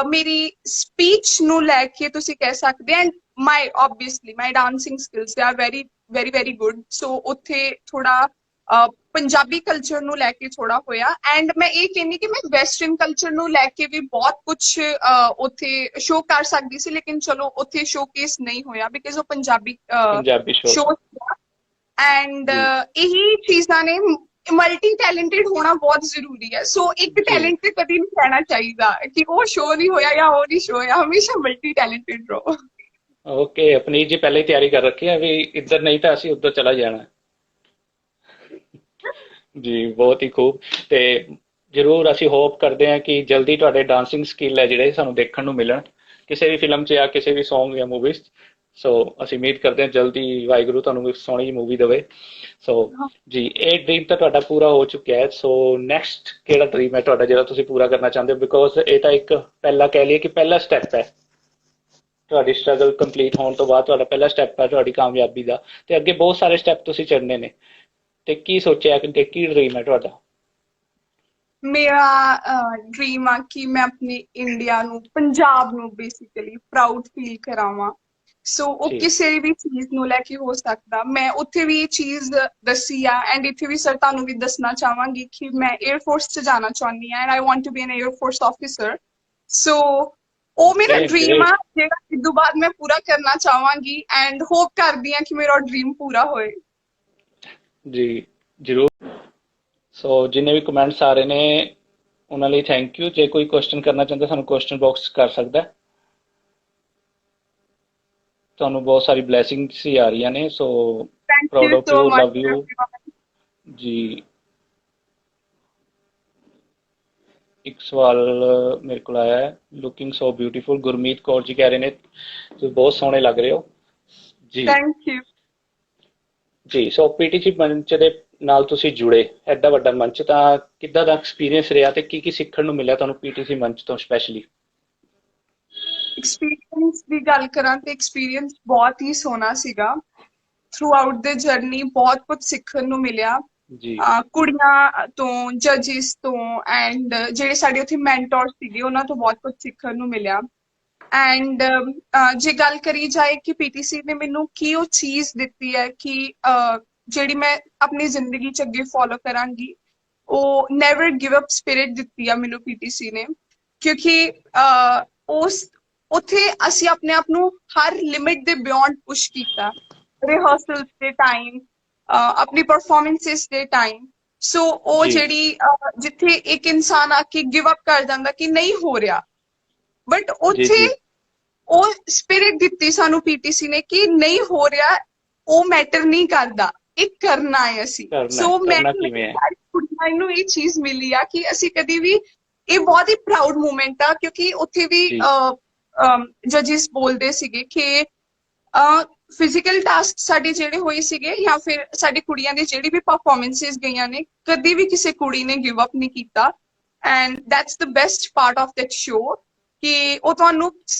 ਮੇਰੀ ਸਪੀਚ ਨੂੰ ਲੈ ਕੇ ਤੁਸੀਂ ਕਹਿ ਸਕਦੇ and my obviously my dancing skills they are very very very good so ਉੱਥੇ ਥੋੜਾ ਪੰਜਾਬੀ ਕਲਚਰ ਨੂੰ ਲੈ ਕੇ ਥੋੜਾ ਹੋਇਆ ਐਂਡ ਮੈਂ ਇਹ ਕਹਿੰਨੀ ਕਿ ਮੈਂ ਵੈਸਟਰਨ ਕਲਚਰ ਨੂੰ ਲੈ ਕੇ ਵੀ ਬਹੁਤ ਕੁਝ ਉੱਥੇ ਸ਼ੋਅ ਕਰ ਸਕਦੀ ਸੀ ਲੇਕਿਨ ਚਲੋ ਉੱਥੇ ਸ਼ੋਕੇਸ ਨਹੀਂ ਹੋਇਆ ਬਿਕਾਜ਼ ਉਹ Punjabi Punjabi show show and ਜੀ ਇਹੀ ਚੀਜ਼ਾਂ ਨੇ ਮਲਟੀ ਟੈਲੈਂਟਡ ਹੋਣਾ ਬਹੁਤ ਜ਼ਰੂਰੀ ਹੈ ਸੋ ਇੱਕ ਜੀ ਟੈਲੈਂਟ ਤੇ ਕਦੀ ਨਹੀਂ ਕਹਿਣਾ ਚਾਹੀਦਾ ਕਿ ਉਹ ਸ਼ੋਅ ਨਹੀਂ ਹੋਇਆ ਜਾਂ ਉਹ ਨਹੀਂ ਸ਼ੋਅ ਹੋਇਆ ਹਮੇਸ਼ਾ ਮਲਟੀ ਟੈਲੈਂਟਡ ਰਹੋ ਓਕੇ ਆਪਣੀ ਜੀ ਪਹਿਲੇ ਹੀ ਤਿਆਰੀ ਕਰ ਰੱਖੀ ਹੈ ਵੀ ਇੱਧਰ ਨਹੀਂ ਤਾਂ ਅਸੀਂ ਉੱਧਰ ਚਲਾ ਜਾਣਾ ਜੀ ਬਹੁਤ ਹੀ ਖੂਬ ਤੇ ਜਰੂਰ ਅਸੀਂ ਹੋਪ ਕਰਦੇ ਹਾਂ ਕਿ ਜਲਦੀ ਤੁਹਾਡੇ ਡਾਂਸਿੰਗ ਸਕਿੱਲ ਹੈ ਜਿਹੜੇ ਸਾਨੂੰ ਦੇਖਣ ਨੂੰ ਮਿਲਣ ਕਿਸੇ ਵੀ ਫਿਲਮ 'ਚ ਜਾਂ ਕਿਸੇ ਵੀ Song ਜਾਂ ਮੂਵੀ 'ਚ ਸੋ ਅਸੀਂ ਉਮੀਦ ਕਰਦੇ ਹਾਂ ਜਲਦੀ ਵਾਹਿਗੁਰੂ ਤੁਹਾਨੂੰ ਇੱਕ ਸੋਹਣੀ ਜਿਹੀ ਮੂਵੀ ਦੇਵੇ ਸੋ ਜੀ ਇਹ ਡ੍ਰੀਮ ਤਾਂ ਤੁਹਾਡਾ ਪੂਰਾ ਹੋ ਚੁੱਕਿਆ ਹੈ ਸੋ ਨੈਕਸਟ ਕਿਹੜਾ ਡ੍ਰੀਮ ਹੈ ਤੁਹਾਡਾ ਜਿਹੜਾ ਤੁਸੀਂ ਪੂਰਾ ਕਰਨਾ ਚਾਹੁੰਦੇ ਹੋ ਬਿਕੋਜ਼ ਇਹ ਤਾਂ ਇੱਕ ਪਹਿਲਾ ਕਹਿ ਲਈਏ ਕਿ ਪਹਿਲਾ ਸਟੈਪ ਹੈ ਤੁਹਾਡੀ ਸਟਰਗਲ ਕੰਪਲੀਟ ਹੋਣ ਤੋਂ ਬਾਅਦ ਤੁਹਾਡਾ ਪਹਿਲਾ ਸਟੈਪ ਹੈ ਤੁਹਾਡੀ ਕਾਮਯਾਬੀ ਦਾ ਤੇ ਅੱਗੇ ਬਹੁਤ ਸਾਰੇ ਸਟੈਪ ਤੁਸੀਂ ਚੜ੍ਹਨੇ ਨੇ ਤੇ ਕੀ ਸੋਚਿਆ ਕਿ ਕੀ ਡ੍ਰੀਮ ਹੈ ਤੁਹਾਡਾ ਮੇਰਾ ਡ੍ਰੀਮ ਆ ਕਿ ਮੈਂ ਆਪਣੇ ਇੰਡੀਆ ਨੂੰ ਪੰਜਾਬ ਨੂੰ ਬੇਸਿਕਲੀ ਪ੍ਰਾਊਡ ਫੀਲ ਕਰਾਵਾਂ ਸੋ ਉਹ ਜੀ ਕਿਸੇ ਵੀ ਚੀਜ਼ ਨੂੰ ਲੈ ਕੇ ਹੋ ਸਕਦਾ ਮੈਂ ਉੱਥੇ ਵੀ ਇਹ ਚੀਜ਼ ਦੱਸੀ ਆ ਐਂਡ ਇੱਥੇ ਵੀ ਸਰ ਤੁਹਾਨੂੰ ਵੀ ਦੱਸਣਾ ਚਾਹਾਂਗੀ ਕਿ ਮੈਂ 에ਅਰ ਫੋਰਸ 'ਚ ਜਾਣਾ ਚਾਹੁੰਦੀ ਆ and I want to be an air force officer so ਉਹ ਮੇਰਾ ਓਕੇ ਡ੍ਰੀਮ ਆ ਗ੍ਰੇਟ ਜਿਹੜਾ ਇਸ ਤੋਂ ਬਾਅਦ ਮੈਂ ਪੂਰਾ ਕਰਨਾ ਚਾਹਾਂਗੀ ਐਂਡ ਹੋਪ ਕਰਦੀ ਆ ਕਿ ਮੇਰਾ ਡ੍ਰੀਮ ਪੂਰਾ ਹੋਏ ਜੀ ਜ਼ਰੂਰ ਸੋ ਜਿੰਨੇ ਵੀ ਕਮੈਂਟਸ ਆ ਰਹੇ ਨੇ ਉਹਨਾਂ ਲਈ ਥੈਂਕ ਯੂ ਜੇ ਕੋਈ ਕੁਐਸਚਨ ਕਰਨਾ ਚਾਹੁੰਦਾ ਸਾਨੂੰ ਕੁਐਸਚਨ ਬਾਕਸ ਕਰ ਸਕਦਾ ਹੈ। ਤੁਹਾਨੂੰ ਬਹੁਤ ਸਾਰੀ ਬਲੇਸਿੰਗਸ ਹੀ ਆ ਰਹੀਆਂ ਨੇ so thank proud you of so you much love you ਜੀ ਇੱਕ ਸਵਾਲ ਮੇਰੇ ਕੋਲ ਆਇਆ ਹੈ looking so beautiful Gurmeet Kaur ji ਕਹਿ ਰਹੇ ਨੇ ਤੁਸੀਂ ਬਹੁਤ ਸੋਹਣੇ ਲੱਗ ਰਹੇ ਹੋ ਜੀ ਥੈਂਕ ਯੂ ਜੀ ਸੋ ਪੀਟੀਸੀ ਮੰਚ ਦੇ ਨਾਲ ਤੁਸੀਂ ਜੁੜੇ ਐਡਾ ਵੱਡਾ ਮੰਚ ਤਾਂ ਕਿੱਦਾਂ ਦਾ ਐਕਸਪੀਰੀਅੰਸ ਰਿਹਾ ਤੇ ਕੀ ਸਿੱਖਣ ਨੂੰ ਮਿਲਿਆ ਤੁਹਾਨੂੰ ਪੀਟੀਸੀ ਮੰਚ ਤੋਂ ਸਪੈਸ਼ਲੀ ਐਕਸਪੀਰੀਅੰਸ ਦੀ ਗੱਲ ਕਰਾਂ ਤੇ ਐਕਸਪੀਰੀਅੰਸ ਬਹੁਤ ਹੀ ਸੋਹਣਾ ਸੀਗਾ ਥਰੂ ਆਊਟ ਦ ਜਰਨੀ ਬਹੁਤ ਕੁਝ ਸਿੱਖਣ ਨੂੰ ਮਿਲਿਆ ਜੀ ਕੁੜੀਆਂ ਤੋਂ ਜੱਜਿਸ ਤੋਂ ਐਂਡ ਜਿਹੜੇ ਸਾਡੇ ਉੱਥੇ ਮੈਂਟੋਰ ਸੀਗੇ ਉਹਨਾਂ ਤੋਂ ਬਹੁਤ ਕੁਝ ਸਿੱਖਣ ਨੂੰ ਮਿਲਿਆ ਐਂਡ ਜੇ ਗੱਲ ਕਰੀ ਜਾਏ ਕਿ ਪੀਟੀਸੀ ਨੇ ਮੈਨੂੰ ਕੀ ਉਹ ਚੀਜ਼ ਦਿੱਤੀ ਹੈ ਕਿ ਜਿਹੜੀ ਮੈਂ ਆਪਣੀ ਜ਼ਿੰਦਗੀ 'ਚ ਅੱਗੇ ਫੋਲੋ ਕਰਾਂਗੀ ਉਹ ਨੈਵਰ ਗਿਵ ਅਪ ਸਪਿਰਿਟ ਦਿੱਤੀ ਆ ਮੈਨੂੰ ਪੀਟੀਸੀ ਨੇ ਕਿਉਂਕਿ ਉਸ ਉੱਥੇ ਅਸੀਂ ਆਪਣੇ ਆਪ ਨੂੰ ਹਰ ਲਿਮਿਟ ਦੇ ਬਿਯੋਂਡ ਪੁਸ਼ ਕੀਤਾ ਰਿਹਰਸਲਸ ਦੇ ਟਾਈਮ ਆਪਣੀ ਪਰਫਾਰਮੈਂਸਿਸ ਦੇ ਟਾਈਮ ਸੋ ਉਹ ਜੀ ਜਿਹੜੀ ਜਿੱਥੇ ਇੱਕ ਇਨਸਾਨ ਆ ਕੇ ਗਿਵ ਅਪ ਕਰ ਜਾਂਦਾ ਕਿ ਨਹੀਂ ਹੋ ਰਿਹਾ ਬਟ ਜੀ ਉੱਥੇ ਜੀ ਉਹ ਸਪਿਰਿਟ ਦਿੱਤੀ ਸਾਨੂੰ ਪੀਟੀਸੀ ਨੇ ਕਿ ਨਹੀਂ ਹੋ ਰਿਹਾ ਉਹ ਮੈਟਰ ਨਹੀਂ ਕਰਦਾ ਇਹ ਕਰਨਾ ਹੈ ਅਸੀਂ ਸੋ ਮੈਂ ਕਰਨਾ ਕਿਵੇਂ ਹੈ ਸਾਰੀ ਕੁੜੀਆਂ ਨੂੰ ਇਹ ਚੀਜ਼ ਮਿਲੀ ਆ ਕਿ ਅਸੀਂ ਕਦੀ ਵੀ ਇਹ ਬਹੁਤ ਹੀ ਪ੍ਰਾਊਡ ਮੂਮੈਂਟ ਆ ਕਿਉਂਕਿ ਉੱਥੇ ਵੀ ਜੀ ਜੱਜਿਸ ਬੋਲਦੇ ਸੀਗੇ ਕਿ ਫਿਜ਼ੀਕਲ ਟਾਸਕ ਸਾਡੇ ਜਿਹੜੇ ਹੋਏ ਸੀਗੇ ਜਾਂ ਫਿਰ ਸਾਡੀ ਕੁੜੀਆਂ ਦੀ ਜਿਹੜੀ ਵੀ ਪਰਫਾਰਮੈਂਸਿਸ ਗਈਆਂ ਨੇ ਕਦੀ ਵੀ ਕਿਸੇ ਕੁੜੀ ਨੇ ਗਿਵ ਅਪ ਨਹੀਂ ਕੀਤਾ and that's the best part of that show ਕਿ ਉਹ ਤੁਹਾਨੂੰ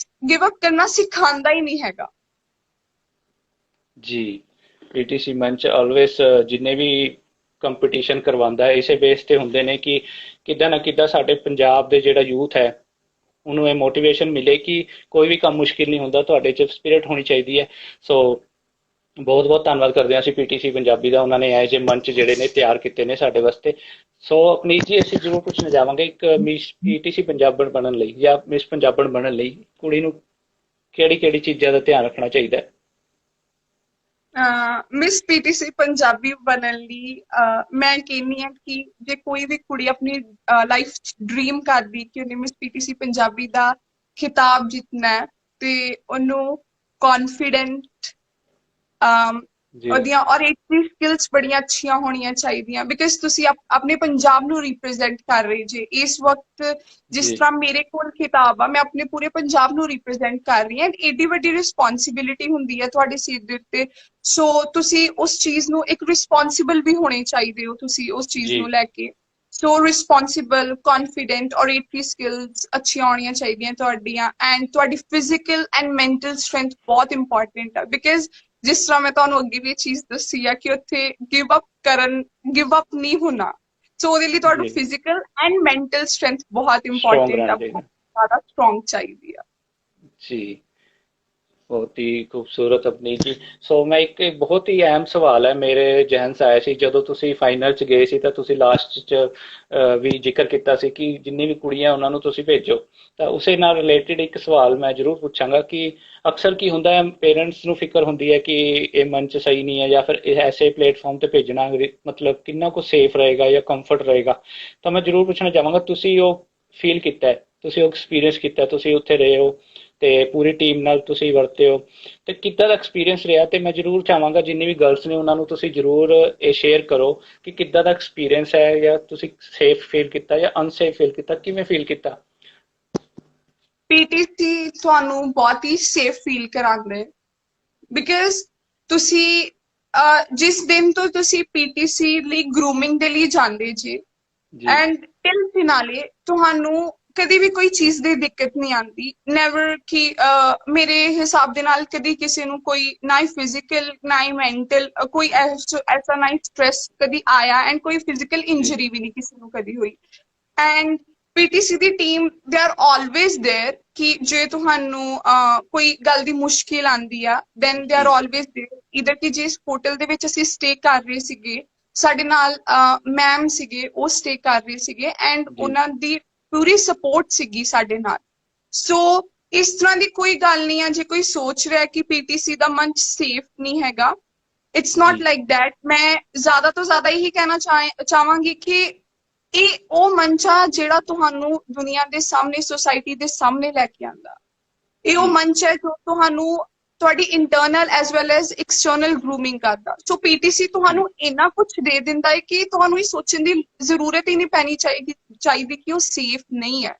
ਗਿਵ ਅਪ ਕਰਨਾ ਸਿਖਾਉਂਦਾ ਹੀ ਨਹੀਂ ਹੈਗਾ ਜੀ ਪੀਟੀਸੀ ਮੰਚ ਆਲਵੇਸ ਜਿੰਨੇ ਵੀ ਕੰਪੀਟੀਸ਼ਨ ਕਰਵਾਉਂਦਾ ਹੈ ਇਸੇ ਬੇਸ ਤੇ ਹੁੰਦੇ ਨੇ ਕਿ ਕਿੱਦਾਂ ਨਾ ਕਿੱਦਾਂ ਸਾਡੇ ਪੰਜਾਬ ਦੇ ਜਿਹੜਾ ਯੂਥ ਹੈ ਉਹਨੂੰ ਇਹ ਮੋਟੀਵੇਸ਼ਨ ਮਿਲੇ ਕਿ ਕੋਈ ਵੀ ਕੰਮ ਮੁਸ਼ਕਿਲ ਨਹੀਂ ਹੁੰਦਾ ਤੁਹਾਡੇ 'ਚ ਸਪਿਰਿਟ ਹੋਣੀ ਚਾਹੀਦੀ ਹੈ ਸੋ ਬਹੁਤ ਬਹੁਤ ਧੰਨਵਾਦ ਕਰਦੇ ਹਾਂ ਅਸੀਂ ਪੀਟੀਸੀ ਪੰਜਾਬੀ ਦਾ ਉਹਨਾਂ ਨੇ ਇਹ ਜਿਹੇ ਮੰਚ ਜਿਹੜੇ ਨੇ ਤਿਆਰ ਕੀਤੇ ਨੇ ਸਾਡੇ ਵਾਸਤੇ ਸੋ ਅਪਨੀਤ ਜੀ ਅਸੀਂ ਜ਼ਰੂਰ ਪੁੱਛਣਾ ਚਾਹਾਂਗੇ ਇੱਕ ਮਿਸ ਪੀਟੀਸੀ ਪੰਜਾਬਣ ਬਣਨ ਲਈ ਜਾਂ ਮਿਸ ਪੰਜਾਬਣ ਬਣਨ ਲਈ ਕੁੜੀ ਨੂੰ ਕਿਹੜੀ ਕਿਹੜੀ ਚੀਜ਼ਾਂ ਦਾ ਧਿਆਨ ਰੱਖਣਾ ਚਾਹੀਦਾ ਹੈ ਮਿਸ ਪੀਟੀਸੀ ਪੰਜਾਬੀ ਬਣਨ ਲਈ ਮੈਂ ਕਹਿੰਦੀ ਹਾਂ ਕਿ ਜੇ ਕੋਈ ਵੀ ਕੁੜੀ ਆਪਣੀ ਲਾਈਫ 'ਚ ਡ੍ਰੀਮ ਕਰਦੀ ਕਿ ਉਹਨੇ ਮਿਸ ਪੀਟੀਸੀ ਪੰਜਾਬੀ ਦਾ ਖਿਤਾਬ ਜਿੱਤਣਾ ਹੈ ਤੇ ਉਹਨੂੰ ਕੌਨਫੀਡੈਂਟ ਜੀ ਉਹਦੀਆਂ ਔਰ ਇਤਨੀ ਸਕਿੱਲਸ ਬੜੀਆਂ ਅੱਛੀਆਂ ਹੋਣੀਆਂ ਚਾਹੀਦੀਆਂ ਬਿਕਾਜ਼ ਤੁਸੀਂ ਆਪਣੇ ਪੰਜਾਬ ਨੂੰ ਰਿਪਰੈਜ਼ੈਂਟ ਕਰ ਰਹੇ ਜੇ ਇਸ ਵਕਤ ਜਿਸ ਜੀ ਤਰ੍ਹਾਂ ਮੇਰੇ ਕੋਲ ਖਿਤਾਬ ਆ ਮੈਂ ਆਪਣੇ ਪੂਰੇ ਪੰਜਾਬ ਨੂੰ ਰਿਪਰੈਜ਼ੈਂਟ ਕਰ ਰਹੀ ਹਾਂ ਏਡੀ ਵੱਡੀ ਰਿਸਪੌਂਸਿਬਿਲਿਟੀ ਹੁੰਦੀ ਹੈ ਤੁਹਾਡੇ ਸਿਰ ਦੇ ਉੱਤੇ ਸੋ ਤੁਸੀਂ ਉਸ ਚੀਜ਼ ਨੂੰ ਇੱਕ ਰਿਸਪੌਂਸਿਬਲ ਵੀ ਹੋਣੇ ਚਾਹੀਦੇ ਹੋ ਤੁਸੀਂ ਉਸ ਚੀਜ਼ ਜੀ ਨੂੰ ਲੈ ਕੇ ਸੋ ਰਿਸਪੌਂਸਿਬਲ ਕੌਨਫੀਡੈਂਟ ਔਰ ਏਟਰੀ ਸਕਿੱਲਸ ਅੱਛੀਆਂ ਹੋਣੀਆਂ ਚਾਹੀਦੀਆਂ ਤੁਹਾਡੀਆਂ ਐਂਡ ਤੁਹਾਡੀ ਫਿਜ਼ੀਕਲ ਐਂਡ ਮੈਂਟਲ ਸਟਰੈਂਥ ਬਹੁਤ ਇੰਪੋਰਟੈਂਟ ਆ ਬਿਕਾਜ਼ ਜਿਸ ਤਰ੍ਹਾਂ ਮੈਂ ਤੁਹਾਨੂੰ ਅੱਗੇ ਵੀ ਇਹ ਚੀਜ਼ ਦੱਸੀ ਆ ਕਿ ਉੱਥੇ ਗਿਵ ਅਪ ਨਹੀਂ ਹੋਣਾ ਸੋ ਉਹਦੇ ਲਈ ਤੁਹਾਨੂੰ ਜੀ ਫਿਜ਼ੀਕਲ ਐਂਡ ਮੈਂਟਲ ਸਟਰੈਂਥ ਬਹੁਤ ਸਟਰੋਂਗ ਇੰਪੋਰਟੈਂਟ ਰਹਿਣਾ ਆ ਚਾਹੀਦਾ। ਬਹੁਤ ਜ਼ਿਆਦਾ ਸਟਰੋਂਗ ਚਾਹੀਦੀ ਆ ਜੀ ਬਹੁਤ ਹੀ ਖੂਬਸੂਰਤ ਆਪਣੀ ਜੀ। ਸੋ ਮੈਂ ਇੱਕ ਬਹੁਤ ਹੀ ਅਹਿਮ ਸਵਾਲ ਹੈ ਮੇਰੇ ਜਹਨ 'ਚ ਆਇਆ ਸੀ ਜਦੋਂ ਤੁਸੀਂ ਫਾਈਨਲ 'ਚ ਗਏ ਸੀ ਤਾਂ ਤੁਸੀਂ ਲਾਸਟ 'ਚ ਵੀ ਜ਼ਿਕਰ ਕੀਤਾ ਸੀ ਕਿ ਜਿੰਨੀ ਵੀ ਕੁੜੀਆਂ ਉਹਨਾਂ ਨੂੰ ਤੁਸੀਂ ਭੇਜੋ ਤਾਂ ਉਸੇ ਨਾਲ ਰਿਲੇਟਡ ਇੱਕ ਸਵਾਲ ਮੈਂ ਜ਼ਰੂਰ ਪੁੱਛਾਂਗਾ ਕਿ ਅਕਸਰ ਕੀ ਹੁੰਦਾ ਹੈ ਪੇਰੈਂਟਸ ਨੂੰ ਫਿਕਰ ਹੁੰਦੀ ਹੈ ਕਿ ਇਹ ਮੰਚ ਸਹੀ ਨਹੀਂ ਹੈ ਜਾਂ ਫਿਰ ਇਹ ਐਸੇ ਪਲੇਟਫਾਰਮ ਤੇ ਭੇਜਣਾ ਮਤਲਬ ਕਿੰਨਾ ਕੁ ਸੇਫ ਰਹੇਗਾ ਜਾਂ ਕੰਫਰਟ ਰਹੇਗਾ ਤਾਂ ਮੈਂ ਜ਼ਰੂਰ ਪੁੱਛਣਾ ਚਾਹਾਂਗਾ ਤੁਸੀਂ ਉਹ ਫੀਲ ਕੀਤਾ ਹੈ ਤੁਸੀਂ ਉਹ ਐਕਸਪੀਰੀਅੰਸ ਕੀਤਾ ਤੁਸੀਂ ਉੱਥੇ ਰਹੇ ਹੋ ਤੇ ਪੂਰੀ ਟੀਮ ਨਾਲ ਤੁਸੀਂ ਵਰਤੇ ਹੋ ਤੇ ਕਿੱਦਾਂ ਦਾ ਐਕਸਪੀਰੀਅੰਸ ਰਿਹਾ ਤੇ ਮੈਂ ਜ਼ਰੂਰ ਚਾਹਾਂਗਾ ਜਿੰਨੀ ਵੀ ਗਰਲਸ ਨੇ ਉਹਨਾਂ ਨੂੰ ਤੁਸੀਂ ਜ਼ਰੂਰ ਇਹ ਸ਼ੇਅਰ ਕਰੋ ਕਿ ਕਿੱਦਾਂ ਦਾ ਐਕਸਪੀਰੀਅੰਸ ਹੈ ਜਾਂ ਤੁਸੀਂ ਸੇਫ ਫੀਲ ਕੀਤਾ ਜਾਂ ਅਨਸੇਫ ਫੀਲ ਕੀਤਾ ਕਿਵੇਂ ਫੀਲ ਕੀਤਾ। ਪੀਟੀਸੀ ਤੁਹਾਨੂੰ ਬਹੁਤ ਹੀ ਸੇਫ ਫੀਲ ਕਰਾਉਂਦਾ ਹੈ ਬਿਕਾਜ਼ ਤੁਸੀਂ ਜਿਸ ਦਿਨ ਤੋਂ ਤੁਸੀਂ ਪੀਟੀਸੀ ਲਈ ਗਰੂਮਿੰਗ ਦੇ ਲਈ ਜਾਂਦੇ ਜੀ ਜੀ ਐਂਡ ਟਿਲ ਫਿਨਾਲੇ ਤੁਹਾਨੂੰ ਕਦੀ ਵੀ ਕੋਈ ਚੀਜ਼ ਦੀ ਦਿੱਕਤ ਨਹੀਂ ਆਉਂਦੀ ਨੈਵਰ ਕਿ ਮੇਰੇ ਹਿਸਾਬ ਦੇ ਨਾਲ ਕਦੀ ਕਿਸੇ ਨੂੰ ਕੋਈ ਨਾ ਹੀ ਫਿਜ਼ੀਕਲ ਨਾ ਹੀ ਮੈਂਟਲ ਕੋਈ ਐਸਾ ਨਾ ਹੀ ਸਟ੍ਰੈਸ ਕਦੀ ਆਇਆ ਐਂਡ ਕੋਈ ਫਿਜ਼ੀਕਲ ਜੀ ਇੰਜਰੀ ਵੀ ਨਹੀਂ ਕਿਸੇ ਨੂੰ ਕਦੀ ਹੋਈ ਐਂਡ ਪੀਟੀਸੀ ਦੀ ਟੀਮ ਦੇ ਆਰ ਆਲਵੇਜ਼ देयर ਕਿ ਜੇ ਤੁਹਾਨੂੰ ਕੋਈ ਗੱਲ ਦੀ ਮੁਸ਼ਕਿਲ ਆਂਦੀ ਆ ਦੈਨ ਦੇ ਆਰ ਜੀ ਆਲਵੇਜ਼ देयर ਇਧਰ ਕਿ ਜਿਸ ਹੋਟਲ ਦੇ ਵਿੱਚ ਅਸੀਂ ਸਟੇ ਕਰ ਰਹੇ ਸੀਗੇ ਸਾਡੇ ਨਾਲ ਮੈਮ ਸੀਗੇ ਉਹ ਸਟੇ ਕਰ ਰਹੇ ਸੀਗੇ ਐਂਡ ਜੀ ਉਹਨਾਂ ਦੀ ਪੂਰੀ ਸਪੋਰਟ ਸੀਗੀ ਸਾਡੇ ਨਾਲ ਸੋ ਇਸ ਤਰ੍ਹਾਂ ਦੀ ਕੋਈ ਗੱਲ ਨਹੀਂ ਆ ਜੇ ਕੋਈ ਸੋਚ ਰਿਹਾ ਕਿ ਪੀਟੀਸੀ ਦਾ ਮੰਚ ਸੇਫ ਨਹੀਂ ਹੈਗਾ ਇਟਸ ਨਾਟ ਜੀ ਲਾਈਕ ਦੈਟ ਮੈਂ ਜ਼ਿਆਦਾ ਤੋਂ ਜ਼ਿਆਦਾ ਇਹੀ ਕਹਿਣਾ ਚਾਹਾਂਗੀ ਕਿ ਇਹ ਉਹ ਮੰਚ ਆ ਜਿਹੜਾ ਤੁਹਾਨੂੰ ਦੁਨੀਆ ਦੇ ਸਾਹਮਣੇ ਸੋਸਾਇਟੀ ਦੇ ਸਾਹਮਣੇ ਲੈ ਕੇ ਆਂਦਾ ਇਹ ਉਹ ਜੀ ਮੰਚ ਹੈ ਜੋ ਤੁਹਾਨੂੰ ਤੁਹਾਡੀ internal as well as external grooming ਕਰਦਾ ਸੋ ਪੀਟੀਸੀ ਜੀ ਤੁਹਾਨੂੰ ਇੰਨਾ ਕੁਝ ਦੇ ਦਿੰਦਾ ਹੈ ਕਿ ਤੁਹਾਨੂੰ ਇਹ ਸੋਚਣ ਦੀ ਜ਼ਰੂਰਤ ਹੀ ਨਹੀਂ ਪੈਣੀ ਚਾਹੀਦੀ ਕਿ ਉਹ ਸੇਫ ਨਹੀਂ ਹੈ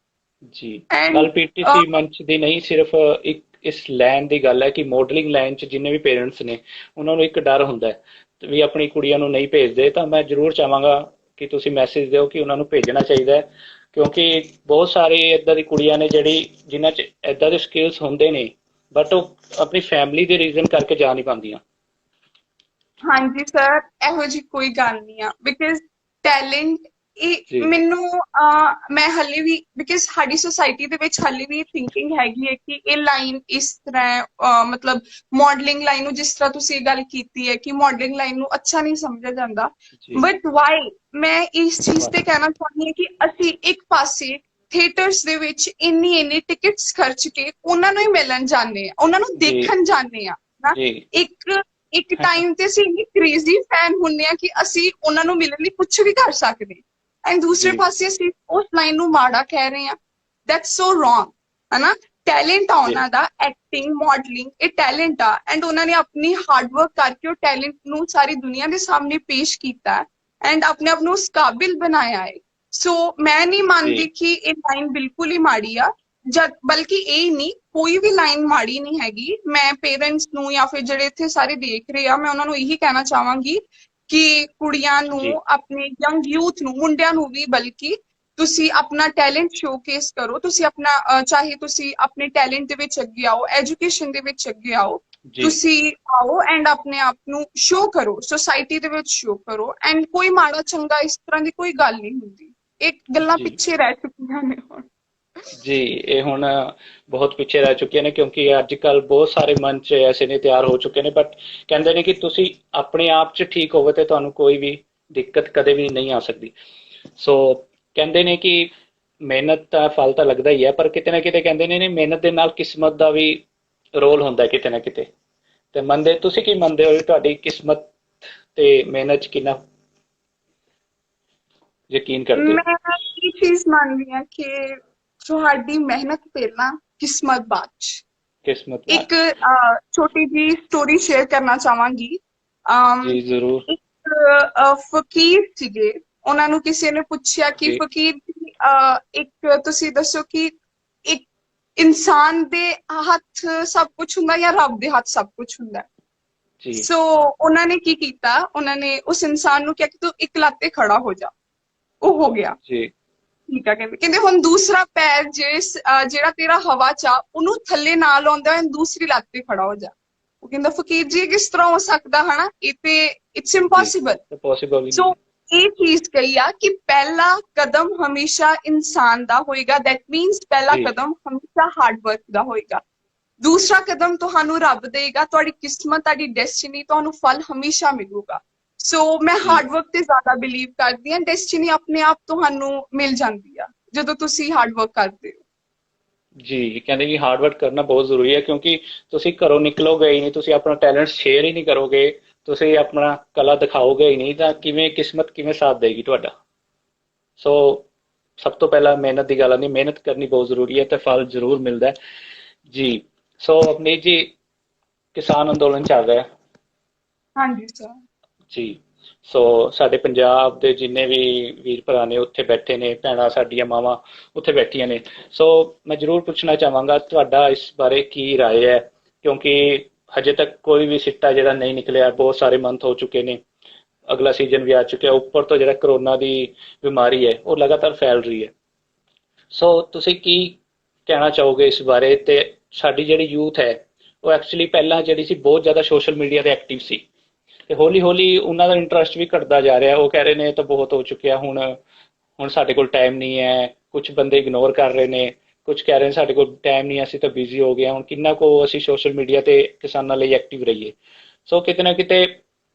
ਜੀ ਐਂਡ ਗੱਲ ਪੀਟੀਸੀ ਮੰਚ ਦੀ ਨਹੀਂ ਸਿਰਫ ਇੱਕ ਇਸ ਲਾਈਨ ਦੀ ਗੱਲ ਹੈ ਕਿ ਮਾਡਲਿੰਗ ਲਾਈਨ 'ਚ ਜਿੰਨੇ ਵੀ ਪੇਰੈਂਟਸ ਨੇ ਉਹਨਾਂ ਨੂੰ ਇੱਕ ਡਰ ਹੁੰਦਾ ਹੈ ਵੀ ਆਪਣੀ ਕੁੜੀਆਂ ਨੂੰ ਨਹੀਂ ਭੇਜਦੇ ਤਾਂ ਮੈਂ ਜ਼ਰੂਰ ਚਾਹਾਂਗਾ ਕਿ ਤੁਸੀਂ ਮੈਸੇਜ ਦਿਓ ਕਿ ਉਹਨਾਂ ਨੂੰ ਭੇਜਣਾ ਚਾਹੀਦਾ ਹੈ ਕਿਉਂਕਿ ਬਹੁਤ ਸਾਰੇ ਇੱਦਾਂ ਦੀ ਕੁੜੀਆਂ ਨੇ ਜਿਨ੍ਹਾਂ 'ਚ ਇੱਦਾਂ ਦੇ ਸਕਿੱਲਸ ਹੁੰਦੇ ਨੇ ਬਟ ਉਹ ਆਪਣੀ ਫੈਮਿਲੀ ਦੇ ਰੀਜ਼ਨ ਕਰਕੇ ਜਾ ਨਹੀਂ ਪਾਉਂਦੀਆਂ। ਹਾਂਜੀ ਸਰ ਇਹੋ ਜੀ ਕੋਈ ਗੱਲ ਨਹੀਂ ਆ ਬਿਕਾਜ਼ ਟੈਲੈਂਟ ਇਹ ਜੀ ਮੈਨੂੰ ਮੈਂ ਹਲੇ ਵੀ ਬਿਕਾਜ਼ ਸਾਡੀ ਸੋਸਾਇਟੀ ਦੇ ਵਿੱਚ ਹਲੇ ਵੀ ਥਿੰਕਿੰਗ ਹੈਗੀ ਹੈ ਕਿ ਇਹ ਲਾਈਨ ਇਸ ਤਰ੍ਹਾਂ ਮਤਲਬ ਮਾਡਲਿੰਗ ਲਾਈਨ ਨੂੰ ਜਿਸ ਤਰ੍ਹਾਂ ਤੁਸੀਂ ਇਹ ਗੱਲ ਕੀਤੀ ਹੈ ਕਿ ਮਾਡਲਿੰਗ ਲਾਈਨ ਨੂੰ ਅੱਛਾ ਨਹੀਂ ਸਮਝਿਆ ਜਾਂਦਾ ਜੀ ਬਟ ਵਾਈ ਮੈਂ ਇਸ ਚੀਜ਼ ਤੇ ਕਹਿਣਾ ਚਾਹੁੰਦੀ ਹਾਂ ਕਿ ਅਸੀਂ ਇੱਕ ਪਾਸੇ ਥੀਏਟਰਸ ਦੇ ਵਿੱਚ ਇੰਨੀ ਟਿਕਟਸ ਖਰਚ ਕੇ ਉਹਨਾਂ ਨੂੰ ਹੀ ਮਿਲਣ ਜਾਂਦੇ ਆ ਉਹਨਾਂ ਨੂੰ ਜੀ ਦੇਖਣ ਜਾਂਦੇ ਆ ਨਾ ਜੀ ਇੱਕ ਟਾਈਮ ਤੇ ਅਸੀਂ ਇੰਨੀ ਕ੍ਰੇਜ਼ੀ ਫੈਨ ਹੁੰਨੇ ਆ ਕਿ ਅਸੀਂ ਉਹਨਾਂ ਨੂੰ ਮਿਲਣ ਲਈ ਕੁਝ ਵੀ ਕਰ ਸਕਦੇ ਐਂਡ ਦੂਸਰੇ ਜੀ ਪਾਸੇ ਅਸੀਂ ਉਸ ਲਾਈਨ ਨੂੰ ਮਾੜਾ ਕਹਿ ਰਹੇ ਆ ਦੈਟਸ ਸੋ ਰੋਂਗ ਹਨਾ ਟੈਲੈਂਟ ਆ ਜੀ ਉਹਨਾਂ ਦਾ ਐਕਟਿੰਗ ਮਾਡਲਿੰਗ ਇਹ ਟੈਲੈਂਟ ਆ ਐਂਡ ਉਹਨਾਂ ਨੇ ਆਪਣੀ ਹਾਰਡ ਵਰਕ ਕਰਕੇ ਉਹ ਟੈਲੈਂਟ ਨੂੰ ਸਾਰੀ ਦੁਨੀਆ ਦੇ ਸਾਹਮਣੇ ਪੇਸ਼ ਕੀਤਾ ਐਂਡ ਆਪਣੇ ਆਪ ਨੂੰ ਉਸ ਕਾਬਿਲ ਬਣਾਇਆ ਹੈ ਸੋ ਮੈਂ ਨਹੀਂ ਜੀ ਮੰਨਦੀ ਕਿ ਇਹ ਲਾਈਨ ਬਿਲਕੁਲ ਹੀ ਮਾੜੀ ਆ ਬਲਕਿ ਇਹ ਨਹੀਂ ਕੋਈ ਵੀ ਲਾਈਨ ਮਾੜੀ ਨਹੀਂ ਹੈਗੀ ਮੈਂ ਪੇਰੈਂਟਸ ਨੂੰ ਜਾਂ ਫਿਰ ਜਿਹੜੇ ਇੱਥੇ ਸਾਰੇ ਦੇਖ ਰਹੇ ਆ ਮੈਂ ਉਹਨਾਂ ਨੂੰ ਇਹੀ ਕਹਿਣਾ ਚਾਹਾਂਗੀ ਕਿ ਕੁੜੀਆਂ ਨੂੰ ਜੀ ਆਪਣੇ ਯੰਗ ਯੂਥ ਨੂੰ ਮੁੰਡਿਆਂ ਨੂੰ ਵੀ ਬਲਕਿ ਤੁਸੀਂ ਆਪਣਾ ਟੈਲੈਂਟ ਸ਼ੋਕੇਸ ਕਰੋ ਤੁਸੀਂ ਆਪਣਾ ਚਾਹੇ ਤੁਸੀਂ ਆਪਣੇ ਟੈਲੈਂਟ ਦੇ ਵਿੱਚ ਅੱਗੇ ਆਓ ਐਜੂਕੇਸ਼ਨ ਦੇ ਵਿੱਚ ਅੱਗੇ ਆਓ ਜੀ ਤੁਸੀਂ ਆਓ ਐਂਡ ਆਪਣੇ ਆਪ ਨੂੰ ਸ਼ੋ ਕਰੋ ਸੋਸਾਇਟੀ ਦੇ ਵਿੱਚ ਸ਼ੋ ਕਰੋ ਐਂਡ ਕੋਈ ਮਾੜਾ ਚੰਗਾ ਇਸ ਤਰ੍ਹਾਂ ਦੀ ਕੋਈ ਗੱਲ ਨਹੀਂ ਹੁੰਦੀ ਇਹ ਗੱਲਾਂ ਜੀ ਪਿੱਛੇ ਰਹਿ ਚੁੱਕੀਆਂ ਨੇ ਹੁਣ ਜੀ ਇਹ ਹੁਣ ਬਹੁਤ ਪਿੱਛੇ ਰਹਿ ਚੁੱਕੀਆਂ ਨੇ ਕਿਉਂਕਿ ਅੱਜ ਕੱਲ ਬਹੁਤ ਸਾਰੇ ਮੰਚ ਐਸੇ ਨੇ ਤਿਆਰ ਹੋ ਚੁੱਕੇ ਨੇ ਬਟ ਕਹਿੰਦੇ ਨੇ ਕਿ ਤੁਸੀਂ ਆਪਣੇ ਆਪ 'ਚ ਠੀਕ ਹੋਵੇ ਤੇ ਤੁਹਾਨੂੰ ਕੋਈ ਵੀ ਦਿੱਕਤ ਕਦੇ ਵੀ ਨਹੀਂ ਆ ਸਕਦੀ ਸੋ ਕਹਿੰਦੇ ਨੇ ਕਿ ਮਿਹਨਤ ਦਾ ਫਲ ਤਾਂ ਲੱਗਦਾ ਹੀ ਹੈ ਪਰ ਕਿਤੇ ਨਾ ਕਿਤੇ ਕਹਿੰਦੇ ਨੇ ਮਿਹਨਤ ਦੇ ਨਾਲ ਕਿਸਮਤ ਦਾ ਵੀ ਰੋਲ ਹੁੰਦਾ ਕਿਤੇ ਨਾ ਕਿਤੇ ਤੇ ਮੰਨਦੇ ਤੁਸੀਂ ਕੀ ਮੰਨਦੇ ਹੋ ਤੁਹਾਡੀ ਕਿਸਮਤ ਤੇ ਮਿਹਨਤ 'ਚ ਕਿੰਨਾ ਯਕੀਨ ਕਰਦੇ ਹੋ। ਮੈਂ ਇਹ ਚੀਜ਼ ਮੰਨਦੀ ਹਾਂ ਕਿ ਤੁਹਾਡੀ ਮਿਹਨਤ ਪਹਿਲਾਂ ਕਿਸਮਤ ਬਾਅਦ 'ਚ ਕਿਸਮਤ ਇੱਕ ਛੋਟੀ ਜੀ ਸਟੋਰੀ ਸ਼ੇਅਰ ਕਰਨਾ ਚਾਹਾਂਗੀ ਜੀ ਜ਼ਰੂਰ। ਇੱਕ ਫਕੀਰ ਸੀਗੇ, ਉਹਨਾਂ ਨੂੰ ਕਿਸੇ ਨੇ ਪੁੱਛਿਆ ਕਿ ਜੀ ਫਕੀਰ ਜੀ, ਇੱਕ ਤੁਸੀਂ ਦੱਸੋ ਕਿ ਇੱਕ ਇਨਸਾਨ ਦੇ ਹੱਥ ਸਭ ਕੁਝ ਹੁੰਦਾ ਜਾਂ ਰੱਬ ਦੇ ਹੱਥ ਸਭ ਕੁਝ ਹੁੰਦਾ? ਜੀ ਸੋ ਉਹਨਾਂ ਨੇ ਕੀ ਕੀਤਾ, ਉਹਨਾਂ ਨੇ ਉਸ ਇਨਸਾਨ ਨੂੰ ਕਿਹਾ ਕਿ ਤੂੰ ਇੱਕ ਲੱਤ ਤੇ ਖੜਾ ਹੋ ਜਾ। ਉਹ ਹੋ ਗਿਆ। ਜੀ ਠੀਕ ਆ, ਕਹਿੰਦੇ ਕਹਿੰਦੇ ਹੁਣ ਦੂਸਰਾ ਪੈਰ ਜਿਹੜਾ ਤੇਰਾ ਹਵਾ ਚ ਆ ਉਹਨੂੰ ਥੱਲੇ ਨਾ ਲਾਉਂਦਾ, ਦੂਸਰੀ ਲੱਤ ਤੇ ਖੜਾ ਹੋ ਜਾ। ਉਹ ਕਹਿੰਦਾ ਫਕੀਰ ਜੀ ਕਿਸ ਤਰ੍ਹਾਂ ਹੋ ਸਕਦਾ, ਹਨਾ, ਇਹ ਤੇ ਇਟਸ ਜੀ ਇੰਪੋਸੀਬਲ। ਪੋਸੀਬਲ ਹੀ ਸੋ ਨਹੀਂ ਹੈ। ਇਹ ਚੀਜ਼ ਕਹੀ ਆ ਕਿ ਪਹਿਲਾ ਕਦਮ ਹਮੇਸ਼ਾ ਇਨਸਾਨ ਦਾ ਹੋਏਗਾ। ਦੈਟ ਮੀਨਸ ਪਹਿਲਾ ਜੀ ਕਦਮ ਹਮੇਸ਼ਾ ਹਾਰਡ ਵਰਕ ਦਾ ਹੋਏਗਾ। ਦੂਸਰਾ ਕਦਮ ਤੁਹਾਨੂੰ ਰੱਬ ਦੇਗਾ, ਤੁਹਾਡੀ ਕਿਸਮਤ, ਤੁਹਾਡੀ ਡੈਸਟੀਨੀ, ਤੁਹਾਨੂੰ ਫਲ ਹਮੇਸ਼ਾ ਮਿਲੂਗਾ। ਸੋ ਮੈਂ ਜੀ ਹਾਰਡ ਵਰਕ ਤੇ ਜ਼ਿਆਦਾ ਬਿਲੀਵ ਕਰਦੀ ਹਾਂ। ਡੈਸਟੀਨੀ ਆਪਣੇ ਆਪ ਤੁਹਾਨੂੰ ਮਿਲ ਜਾਂਦੀ ਆ ਜਦੋਂ ਤੁਸੀਂ ਹਾਰਡ ਵਰਕ ਕਰਦੇ ਹੋ। ਜੀ ਕਹਿੰਦੇ ਕਿ ਹਾਰਡ ਵਰਕ ਕਰਨਾ ਬਹੁਤ ਜ਼ਰੂਰੀ ਹੈ, ਕਿਉਂਕਿ ਤੁਸੀਂ ਘਰੋਂ ਨਿਕਲੋਗੇ ਹੀ ਨਹੀਂ, ਤੁਸੀਂ ਆਪਣਾ ਟੈਲੈਂਟ ਸ਼ੇਅਰ ਹੀ ਨਹੀਂ ਕਰੋਗੇ, ਤੁਸੀਂ ਆਪਣਾ ਕਲਾ ਦਿਖਾਓਗੇ ਹੀ ਨਹੀਂ, ਤਾਂ ਕਿਵੇਂ ਕਿਸਮਤ ਕਿਵੇਂ ਸਾਥ ਦੇਗੀ ਤੁਹਾਡਾ। ਸੋ ਸਭ ਤੋਂ ਪਹਿਲਾਂ ਮਿਹਨਤ ਦੀ ਗੱਲ ਆਉਂਦੀ, ਮਿਹਨਤ ਕਰਨੀ ਬਹੁਤ ਜ਼ਰੂਰੀ ਹੈ ਤੇ ਫਲ ਜ਼ਰੂਰ ਮਿਲਦਾ ਹੈ। ਜੀ ਸੋ ਅਵਨੀਤ ਜੀ, ਕਿਸਾਨ ਅੰਦੋਲਨ ਚੱਲ ਰਿਹਾ ਹਾਂਜੀ ਸਰ। ਜੀ। ਸੋ ਸਾਡੇ ਪੰਜਾਬ ਦੇ ਜਿੰਨੇ ਵੀ ਵੀਰ ਭਰਾ ਨੇ ਉੱਥੇ ਬੈਠੇ ਨੇ, ਭੈਣਾਂ ਸਾਡੀਆਂ ਮਾਵਾਂ ਉੱਥੇ ਬੈਠੀਆਂ ਨੇ। ਸੋ ਮੈਂ ਜ਼ਰੂਰ ਪੁੱਛਣਾ ਚਾਹਾਂਗਾ ਤੁਹਾਡਾ ਇਸ ਬਾਰੇ ਕੀ ਰਾਏ ਹੈ, ਕਿਉਂਕਿ ਹਜੇ ਤੱਕ ਕੋਈ ਵੀ ਸਿੱਟਾ ਜਿਹੜਾ ਨਹੀਂ ਨਿਕਲਿਆ, ਬਹੁਤ ਸਾਰੇ ਮੰਥ ਹੋ ਚੁੱਕੇ ਨੇ, ਅਗਲਾ ਸੀਜ਼ਨ ਵੀ ਆ ਚੁੱਕਿਆ, ਉੱਪਰ ਤੋਂ ਜਿਹੜਾ ਕਰੋਨਾ ਦੀ ਬਿਮਾਰੀ ਹੈ ਉਹ ਲਗਾਤਾਰ ਫੈਲ ਰਹੀ ਹੈ। ਸੋ ਤੁਸੀਂ ਕੀ ਕਹਿਣਾ ਚਾਹੋਗੇ ਇਸ ਬਾਰੇ? ਤੇ ਸਾਡੀ ਜਿਹੜੀ ਯੂਥ ਹੈ ਉਹ ਐਕਚੁਅਲੀ ਪਹਿਲਾਂ ਜਿਹੜੀ ਸੀ ਬਹੁਤ ਜ਼ਿਆਦਾ ਸੋਸ਼ਲ ਮੀਡੀਆ ਤੇ ਐਕਟਿਵ ਸੀ, ਤੇ ਹੌਲੀ ਹੌਲੀ ਉਹਨਾਂ ਦਾ ਇੰਟਰਸਟ ਵੀ ਘਟਦਾ ਜਾ ਰਿਹਾ। ਉਹ ਕਹਿ ਰਹੇ ਨੇ ਇਹ ਤਾਂ ਬਹੁਤ ਹੋ ਚੁੱਕਿਆ, ਹੁਣ ਸਾਡੇ ਕੋਲ ਟਾਈਮ ਨਹੀਂ ਹੈ। ਕੁਝ ਬੰਦੇ ਇਗਨੋਰ ਕਰ ਰਹੇ ਨੇ, ਕੁਝ ਕਹਿ ਰਹੇ ਨੇ ਸਾਡੇ ਕੋਲ ਟਾਈਮ ਨਹੀਂ, ਅਸੀਂ ਤਾਂ ਬਿਜ਼ੀ ਹੋ ਗਏ ਹਾਂ, ਹੁਣ ਕਿੰਨਾ ਕੁ ਅਸੀਂ ਸੋਸ਼ਲ ਮੀਡੀਆ ਤੇ ਕਿਸਾਨਾਂ ਲਈ ਐਕਟਿਵ ਰਹੀਏ। ਸੋ ਕਿਤੇ ਨਾ ਕਿਤੇ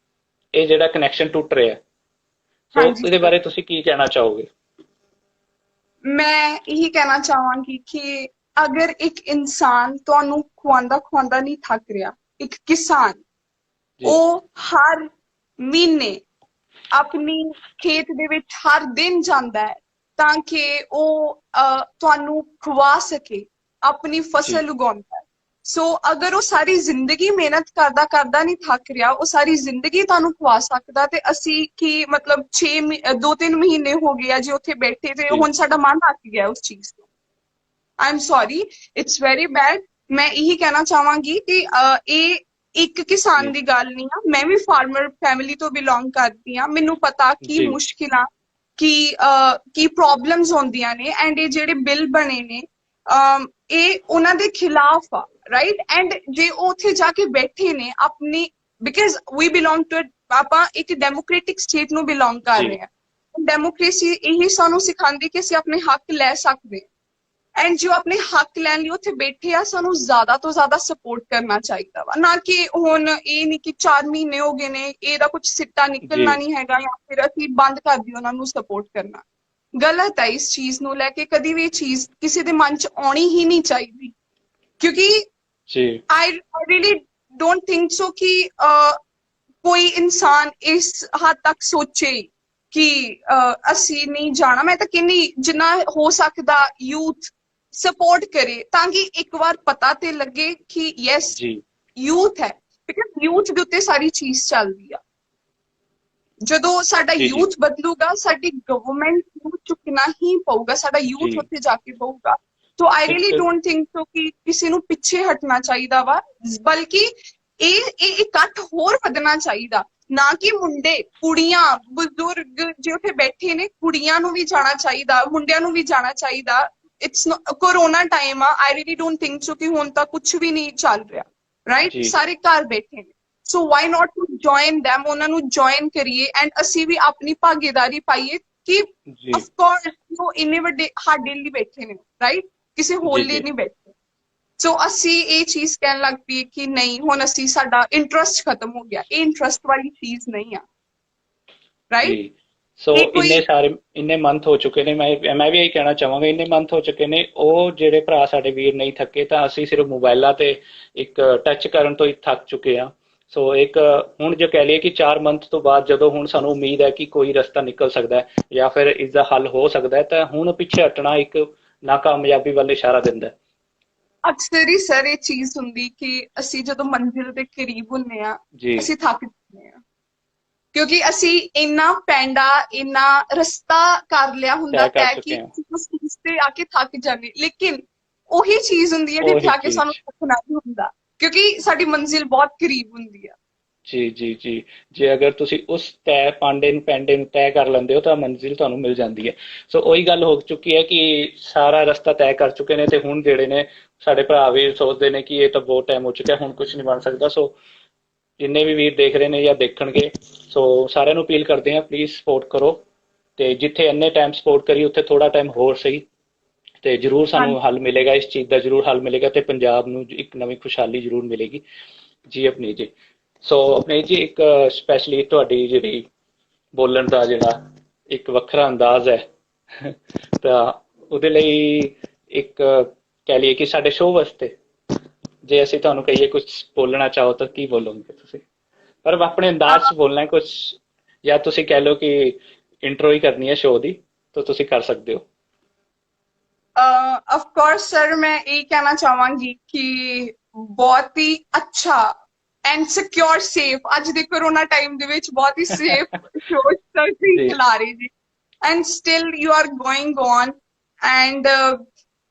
ਇਹ ਜਿਹੜਾ ਕਨੈਕਸ਼ਨ ਟੁੱਟ ਰਿਹਾ, ਸੋ ਹਾਂਜੀ ਇਹਦੇ ਸਰ, ਬਾਰੇ ਤੁਸੀਂ ਕੀ ਕਹਿਣਾ ਚਾਹੋਗੇ? ਮੈਂ ਇਹੀ ਕਹਿਣਾ ਚਾਹਾਂਗੀ ਕਿ ਅਗਰ ਇੱਕ ਇਨਸਾਨ ਤੁਹਾਨੂੰ ਖਵਾਉਂਦਾ ਖਵਾਉਂਦਾ ਨਹੀਂ ਥੱਕ ਰਿਹਾ, ਇੱਕ ਕਿਸਾਨ, ਜੀ ਉਹ ਹਰ ਮਹੀਨੇ ਆਪਣੀ ਖੇਤ ਦੇ ਵਿੱਚ ਹਰ ਦਿਨ ਜਾਂਦਾ ਹੈ ਤਾਂ ਕਿ ਉਹ ਤੁਹਾਨੂੰ ਖਵਾ ਸਕੇ, ਆਪਣੀ ਜੀ ਫਸਲ ਉਗਾਉਂਦਾ ਹੈ। ਸੋ ਅਗਰ ਉਹ ਸਾਰੀ ਜ਼ਿੰਦਗੀ ਮਿਹਨਤ ਕਰਦਾ ਕਰਦਾ ਨਹੀਂ ਥੱਕ ਰਿਹਾ, ਉਹ ਸਾਰੀ ਜ਼ਿੰਦਗੀ ਤੁਹਾਨੂੰ ਖਵਾ ਸਕਦਾ, ਤੇ ਅਸੀਂ ਕੀ ਮਤਲਬ 2-3 ਮਹੀਨੇ ਹੋ ਗਏ ਆ ਜੇ ਉੱਥੇ ਬੈਠੇ, ਤੇ ਜੀ ਹੁਣ ਸਾਡਾ ਮਨ ਅੱਕ ਗਿਆ ਉਸ ਚੀਜ਼ ਤੋਂ। I am sorry, it's very bad. ਮੈਂ ਇਹੀ ਕਹਿਣਾ ਚਾਹਾਂਗੀ ਕਿ ਇਹ ਇੱਕ ਕਿਸਾਨ ਜੀ ਦੀ ਗੱਲ ਨਹੀਂ ਆ। ਮੈਂ ਵੀ ਫਾਰਮਰ ਫੈਮਿਲੀ ਤੋਂ ਬਿਲੋਂਗ ਕਰਦੀ ਹਾਂ। ਮੈਨੂੰ ਪਤਾ ਕੀ ਜੀ ਮੁਸ਼ਕਿਲਾਂ, ਕੀ ਪ੍ਰੋਬਲਮਸ ਹੁੰਦੀਆਂ ਨੇ, ਐਂਡ ਇਹ ਜਿਹੜੇ ਬਿੱਲ ਬਣੇ ਨੇ, ਇਹ ਉਹਨਾਂ ਦੇ ਖਿਲਾਫ ਆ, ਰਾਈਟ। ਐਂਡ ਜੇ ਉਹ ਉੱਥੇ ਜਾ ਕੇ ਬੈਠੇ ਨੇ ਆਪਣੀ, ਬਿਕਾਜ਼ ਵੀ ਬਿਲੋਂਗ ਟੂ, ਆਪਾਂ ਇੱਕ ਡੈਮੋਕ੍ਰੈਟਿਕ ਸਟੇਟ ਨੂੰ ਬਿਲੋਂਗ ਕਰ ਜੀ ਰਹੇ ਹਾਂ। ਡੈਮੋਕ੍ਰੇਸੀ ਇਹੀ ਸਾਨੂੰ ਸਿਖਾਉਂਦੀ ਕਿ ਅਸੀਂ ਆਪਣੇ ਹੱਕ ਲੈ ਸਕਦੇ ਹਾਂ। ਐਂਡ ਜੋ ਆਪਣੇ ਹੱਕ ਲੈਣ ਲਈ ਉੱਥੇ ਬੈਠੇ ਆ, ਸਾਨੂੰ ਜ਼ਿਆਦਾ ਤੋਂ ਜ਼ਿਆਦਾ ਸਪੋਰਟ ਕਰਨਾ ਚਾਹੀਦਾ ਵਾ। ਨਾ ਕਿ ਹੁਣ ਇਹ ਨਹੀਂ ਕਿ 4 ਮਹੀਨੇ ਹੋ ਗਏ ਨੇ, ਇਹਦਾ ਕੁਝ ਸਿੱਟਾ ਜੀ ਨਿਕਲਣਾ ਨਹੀਂ ਹੈਗਾ, ਜਾਂ ਫਿਰ ਅਸੀਂ ਬੰਦ ਕਰ ਦਿਓ ਉਹਨਾਂ ਨੂੰ ਸਪੋਰਟ ਕਰਨਾ। ਗਲਤ ਹੈ ਇਸ ਚੀਜ਼ ਨੂੰ ਲੈ ਕੇ। ਕਦੀ ਵੀ ਇਹ ਚੀਜ਼ ਕਿਸੇ ਦੇ ਮਨ 'ਚ ਆਉਣੀ ਹੀ ਨਹੀਂ ਚਾਹੀਦੀ, ਕਿਉਂਕਿ ਜੀ I really don't think so ਕਿ ਕੋਈ ਇਨਸਾਨ ਇਸ ਹੱਦ ਤੱਕ ਸੋਚੇ ਕਿ ਅਸੀਂ ਨਹੀਂ ਜਾਣਾ। ਮੈਂ ਤਾਂ ਕਹਿੰਦੀ ਜਿੰਨਾ ਹੋ ਸਕਦਾ ਯੂਥ ਸਪੋਰਟ ਕਰੇ, ਤਾਂ ਕਿ ਇੱਕ ਵਾਰ ਪਤਾ ਤੇ ਲੱਗੇ ਕਿ ਯੈਸ, ਜੀ ਯੂਥ ਹੈ। ਬਿਕਾਜ਼ ਯੂਥ ਦੇ ਉੱਤੇ ਸਾਰੀ ਚੀਜ਼ ਚੱਲਦੀ ਆ। ਜਦੋਂ ਸਾਡਾ ਜੀ ਜੀ ਯੂਥ ਬਦਲੂਗਾ, ਸਾਡੀ ਗਵਰਨਮੈਂਟ ਨੂੰ ਚੁੱਕਣਾ ਹੀ ਪਊਗਾ, ਸਾਡਾ ਯੂਥ ਜੀ ਉੱਥੇ ਜਾ ਕੇ ਪਊਗਾ। ਸੋ ਆਈ ਰੀਲੀ ਇੱਕ ਡੋਂਟ ਥਿੰਕ ਸੋ ਕਿ ਕਿਸੇ ਨੂੰ ਪਿੱਛੇ ਹਟਣਾ ਚਾਹੀਦਾ ਵਾ, ਬਲਕਿ ਇਹ ਇਕੱਠ ਹੋਰ ਵਧਣਾ ਚਾਹੀਦਾ। ਨਾ ਕਿ ਮੁੰਡੇ, ਕੁੜੀਆਂ, ਬਜ਼ੁਰਗ ਜੇ ਉੱਥੇ ਬੈਠੇ ਨੇ, ਕੁੜੀਆਂ ਨੂੰ ਵੀ ਜਾਣਾ ਚਾਹੀਦਾ, ਮੁੰਡਿਆਂ ਨੂੰ ਵੀ ਜਾਣਾ ਚਾਹੀਦਾ। ਇਟਸ ਕੋਰੋਨਾ ਟਾਈਮ ਆ। I really don't think so ਕਿ ਹੁਣ ਤਾਂ ਕੁਝ ਵੀ ਨਹੀਂ ਚੱਲ ਰਿਹਾ, ਰਾਈਟ। ਜੀ ਸਾਰੇ ਘਰ ਬੈਠੇ ਨੇ। So why not to join them, ਉਹਨਾਂ ਨੂੰ ਜੁਆਇਨ ਕਰੀਏ, ਐਂਡ ਅਸੀਂ ਵੀ ਆਪਣੀ ਭਾਗੀਦਾਰੀ ਪਾਈਏ ਕਿ ਜੀ ਅਫ ਕੋਰਸ ਉਹ ਇੰਨੇ ਵੱਡੇ ਸਾਡੇ ਲਈ ਬੈਠੇ ਨੇ, ਰਾਈਟ, ਕਿਸੇ ਹੋਰ ਜੀ ਲਈ ਜੀ ਨਹੀਂ ਬੈਠੇ। ਸੋ ਅਸੀਂ ਇਹ ਚੀਜ਼ ਕਹਿਣ ਲੱਗ ਪਈਏ ਕਿ ਨਹੀਂ, ਹੁਣ ਅਸੀਂ, ਸਾਡਾ ਇੰਟਰਸਟ ਖਤਮ ਹੋ ਗਿਆ। ਇਹ ਇੰਟਰਸਟ ਵਾਲੀ ਚੀਜ਼ ਨਹੀਂ ਆ, ਰਾਈਟ। ਜੀ ਸੋ ਇਹ ਕੋਈ ਇੰਨੇ ਮੰਥ ਹੋ ਚੁੱਕੇ ਨੇ, ਮੈਂ ਵੀ ਇਹੀ ਕਹਿਣਾ ਚਾਹਾਂਗਾ, ਇੰਨੇ ਮੰਥ ਹੋ ਚੁੱਕੇ ਨੇ। ਉਹ ਜਿਹੜੇ ਭਰਾ ਸਾਡੇ ਵੀਰ ਨਹੀਂ ਥੱਕੇ, ਤਾਂ ਅਸੀਂ ਸਿਰਫ ਮੋਬਾਈਲਾਂ ਤੇ ਇੱਕ ਟੱਚ ਕਰਨ ਤੋਂ ਹੀ ਥੱਕ ਚੁੱਕੇ ਹਾਂ। ਸੋ ਇੱਕ ਹੁਣ ਜੋ ਕਹਿ ਲਈਏ ਕਿ 4 ਮੰਥ ਤੋਂ ਬਾਅਦ ਜਦੋਂ ਹੁਣ ਸਾਨੂੰ ਉਮੀਦ ਹੈ ਕਿ ਕੋਈ ਰਸਤਾ ਨਿਕਲ ਸਕਦਾ ਹੈ ਜਾਂ ਫਿਰ ਇਸ ਦਾ ਹੱਲ ਹੋ ਸਕਦਾ ਹੈ, ਤਾਂ ਹੁਣ ਪਿੱਛੇ ਹਟਣਾ ਇੱਕ ਨਾਕਾਮਯਾਬੀ ਵੱਲ ਇਸ਼ਾਰਾ ਦਿੰਦਾ ਹੈ। ਅਕਸਰ ਹੀ ਸਰ ਇਹ ਚੀਜ਼ ਹੁੰਦੀ ਕਿ ਅਸੀਂ ਜਦੋਂ ਮੰਜ਼ਿਲ ਦੇ ਕਰੀਬ ਹੁੰਦੇ ਆ, ਜੀ ਅਸੀਂ ਥੱਕ ਜਾਂਦੇ ਆ। ਕਿਉਂਕਿ ਅਸੀਂ ਇੰਨਾ ਪੈਂਡਾ ਇੰਨਾ ਰਸਤਾ ਕਰ ਲਿਆ ਹੁੰਦਾ ਤੈਅ ਕਰ ਤੈਅ ਕਿ ਚੁੱਕੇ ਹਾਂ। ਅਸੀਂ ਉਸ ਚੀਜ਼ ਤੇ ਆ ਕੇ ਥੱਕ ਜਾਂਦੇ, ਲੇਕਿਨ ਉਹੀ ਚੀਜ਼ ਹੁੰਦੀ ਹੈ ਜਿੱਥੇ ਉਹੀ ਆ ਕੇ ਸਾਨੂੰ ਚੀਜ਼। ਥੱਕਣਾ ਨਹੀਂ ਹੁੰਦਾ, ਕਿਉਂਕਿ ਸਾਡੀ ਮੰਜ਼ਿਲ ਬਹੁਤ ਕਰੀਬ ਹੁੰਦੀ ਆ। ਜੀ ਜੀ ਜੀ। ਜੇ ਅਗਰ ਤੁਸੀਂ ਉਸ ਤੈਅ ਪੈਂਡੇ ਨੂੰ ਤੈਅ ਕਰ ਲੈਂਦੇ ਹੋ ਤਾਂ ਮੰਜ਼ਿਲ ਤੁਹਾਨੂੰ ਮਿਲ ਜਾਂਦੀ ਹੈ। ਸੋ ਉਹੀ ਗੱਲ ਹੋ ਚੁੱਕੀ ਹੈ ਕਿ ਸਾਰਾ ਰਸਤਾ ਤੈਅ ਕਰ ਚੁੱਕੇ ਨੇ, ਤੇ ਹੁਣ ਜਿਹੜੇ ਨੇ ਸਾਡੇ ਭਰਾ ਵੀ ਸੋਚਦੇ ਨੇ ਕਿ ਇਹ ਤਾਂ ਬਹੁਤ ਟਾਈਮ ਹੋ ਚੁੱਕਿਆ, ਹੁਣ ਕੁਝ ਨਹੀਂ ਬਣ ਸਕਦਾ। ਸੋ ਜਿੰਨੇ ਵੀ ਵੀਰ ਦੇਖ ਰਹੇ ਨੇ ਜਾਂ ਦੇਖਣਗੇ, ਸੋ ਸਾਰਿਆਂ ਨੂੰ ਅਪੀਲ ਕਰਦੇ ਹਾਂ, ਪਲੀਜ਼ ਸਪੋਰਟ ਕਰੋ। ਤੇ ਜਿੱਥੇ ਇੰਨੇ ਟਾਈਮ ਸਪੋਰਟ ਕਰੀ ਉੱਥੇ ਥੋੜਾ ਟਾਈਮ ਹੋਰ ਸਹੀ, ਤੇ ਜ਼ਰੂਰ ਸਾਨੂੰ ਹੱਲ ਮਿਲੇਗਾ, ਇਸ ਚੀਜ਼ ਦਾ ਜ਼ਰੂਰ ਹੱਲ ਮਿਲੇਗਾ, ਤੇ ਪੰਜਾਬ ਨੂੰ ਇੱਕ ਨਵੀਂ ਖੁਸ਼ਹਾਲੀ ਜ਼ਰੂਰ ਮਿਲੇਗੀ। ਜੀ ਅਪਨੀ ਜੀ। ਸੋ ਅਪਨੀ ਜੀ, ਇੱਕ ਸਪੈਸ਼ਲੀ ਤੁਹਾਡੀ ਜਿਹੜੀ ਬੋਲਣ ਦਾ ਜਿਹੜਾ ਇੱਕ ਵੱਖਰਾ ਅੰਦਾਜ਼ ਹੈ ਤਾਂ ਉਹਦੇ ਲਈ ਇੱਕ ਕਹਿ ਲਈਏ ਕਿ ਸਾਡੇ ਸ਼ੋਅ ਵਾਸਤੇ ਜੇ ਅਸੀਂ ਤੁਹਾਨੂੰ ਕਹੀਏ ਕੁਝ ਬੋਲਣਾ ਚਾਹੋ ਤਾਂ ਕੀ ਬੋਲੋਗੇ ਤੁਸੀਂ? ਪਰ ਆਪਣੇ ਅੰਦਾਜ਼ 'ਚ ਬੋਲਣਾ ਹੈ ਕੁਝ, ਜਾਂ ਤੁਸੀਂ ਕਹਿ ਲਓ ਕਿ ਇੰਟਰੋ ਹੀ ਕਰਨੀ ਹੈ ਸ਼ੋਅ ਦੀ, ਤਾਂ ਤੁਸੀਂ ਕਰ ਸਕਦੇ ਹੋ। ऑफ कोर्स सर, मैं यही कहना चाहूंगी कि बहुत ही अच्छा एंड सिक्योर सेफ ਅੱਜ ਦੇ कोरोना टाइम ਦੇ ਵਿੱਚ ਬਹੁਤ ਹੀ ਸੇਫ ਸ਼ੋਅ ਸਰ ਤੁਸੀਂ ਜੀ ਚਲਾ ਰਹੇ ਜੀ, and still you are going on, and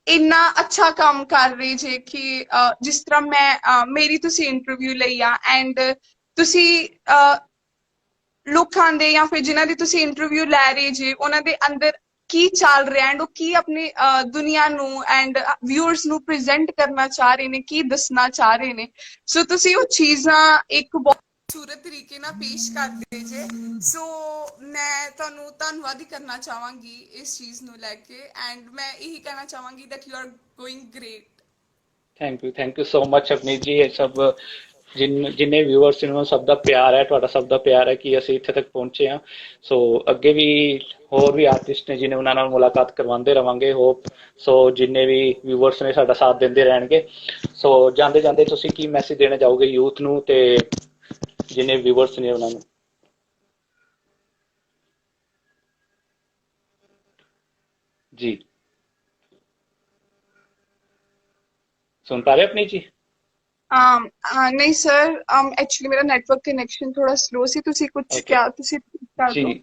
ਇੰਨਾ ਅੱਛਾ ਕੰਮ ਕਰ ਰਹੇ ਜੇ ਕਿ ਜਿਸ ਤਰ੍ਹਾਂ ਮੈਂ ਮੇਰੀ ਤੁਸੀਂ ਇੰਟਰਵਿਊ ਲਈ ਆ, ਐਂਡ ਤੁਸੀਂ ਲੋਕਾਂ ਦੇ ਜਾਂ ਫਿਰ ਜਿਨ੍ਹਾਂ ਦੀ ਤੁਸੀਂ ਇੰਟਰਵਿਊ ਲੈ ਰਹੇ ਜੇ ਉਹਨਾਂ ਦੇ ਅੰਦਰ ਕੀ ਚੱਲ ਰਿਹਾ, ਐਂਡ ਉਹ ਕੀ ਆਪਣੀ ਦੁਨੀਆ ਨੂੰ ਐਂਡ ਵਿਊਅਰਸ ਨੂੰ ਪ੍ਰੈਜ਼ੈਂਟ ਕਰਨਾ ਚਾਹ ਰਹੇ ਨੇ, ਕੀ ਦੱਸਣਾ ਚਾਹ ਰਹੇ ਨੇ। ਸੋ ਤੁਸੀਂ ਉਹ ਚੀਜ਼ਾਂ ਇੱਕ ਬਹੁਤ ਖੂਬਸੂਰਤ ਤਰੀਕੇ ਨਾਲ ਪੇਸ਼ ਕਰਦੇ ਜੇ। ਸੋ ਮੈਂ ਤੁਹਾਨੂੰ ਧੰਨਵਾਦ ਹੀ ਕਰਨਾ ਚਾਹਾਂਗੀ ਇਸ ਚੀਜ਼ ਨੂੰ ਲੈ ਕੇ, ਐਂਡ ਮੈਂ ਇਹੀ ਕਹਿਣਾ ਚਾਹਾਂਗੀ that you are going great. Thank you so much Avneet ਜੀ। ਇਹ ਸਭ ਜਿੰਨੇ ਵਿਊਅਰਸ ਨੇ ਉਹਨਾਂ ਸਭ ਦਾ ਪਿਆਰ ਹੈ, ਤੁਹਾਡਾ ਸਭ ਦਾ ਪਿਆਰ ਹੈ ਕਿ ਅਸੀਂ ਇੱਥੇ ਤੱਕ ਪਹੁੰਚੇ ਹਾਂ। ਸੋ ਅੱਗੇ ਵੀ ਹੋਰ ਵੀ ਆਰਟਿਸਟ ਨੇ ਜਿਹਨੇ ਉਹਨਾਂ ਨਾਲ ਮੁਲਾਕਾਤ ਕਰਵਾਉਂਦੇ ਰਵਾਂਗੇ, ਹੋਪ। ਸੋ ਜਿੰਨੇ ਵੀ ਵਿਊਅਰਸ ਨੇ ਸਾਡਾ ਸਾਥ ਦਿੰਦੇ ਰਹਿਣਗੇ। ਸੋ ਜਾਂਦੇ ਜਾਂਦੇ ਤੁਸੀਂ ਕੀ ਮੈਸੇਜ ਦੇਣਾ ਚਾਹੋਗੇ ਯੂਥ ਨੂੰ ਤੇ ਜਿੰਨੇ ਵਿਊਅਰਸ ਨੇ ਉਹਨਾਂ ਨੂੰ? ਜੀ ਸੁਣ ਪਾ ਰਹੇ ਆਪਣੀ ਜੀ? ਨਹੀਂ ਸਰ, ਐਕਚੁਅਲੀ ਮੇਰਾ ਨੈਟਵਰਕ ਕਨੈਕਸ਼ਨ ਥੋੜਾ ਸਲੋ ਸੀ, ਤੁਸੀਂ ਕੁਝ ਓਕੇ ਕਿਹਾ, ਤੁਸੀਂ ਕਰ ਜੀ। ਦਿਓ।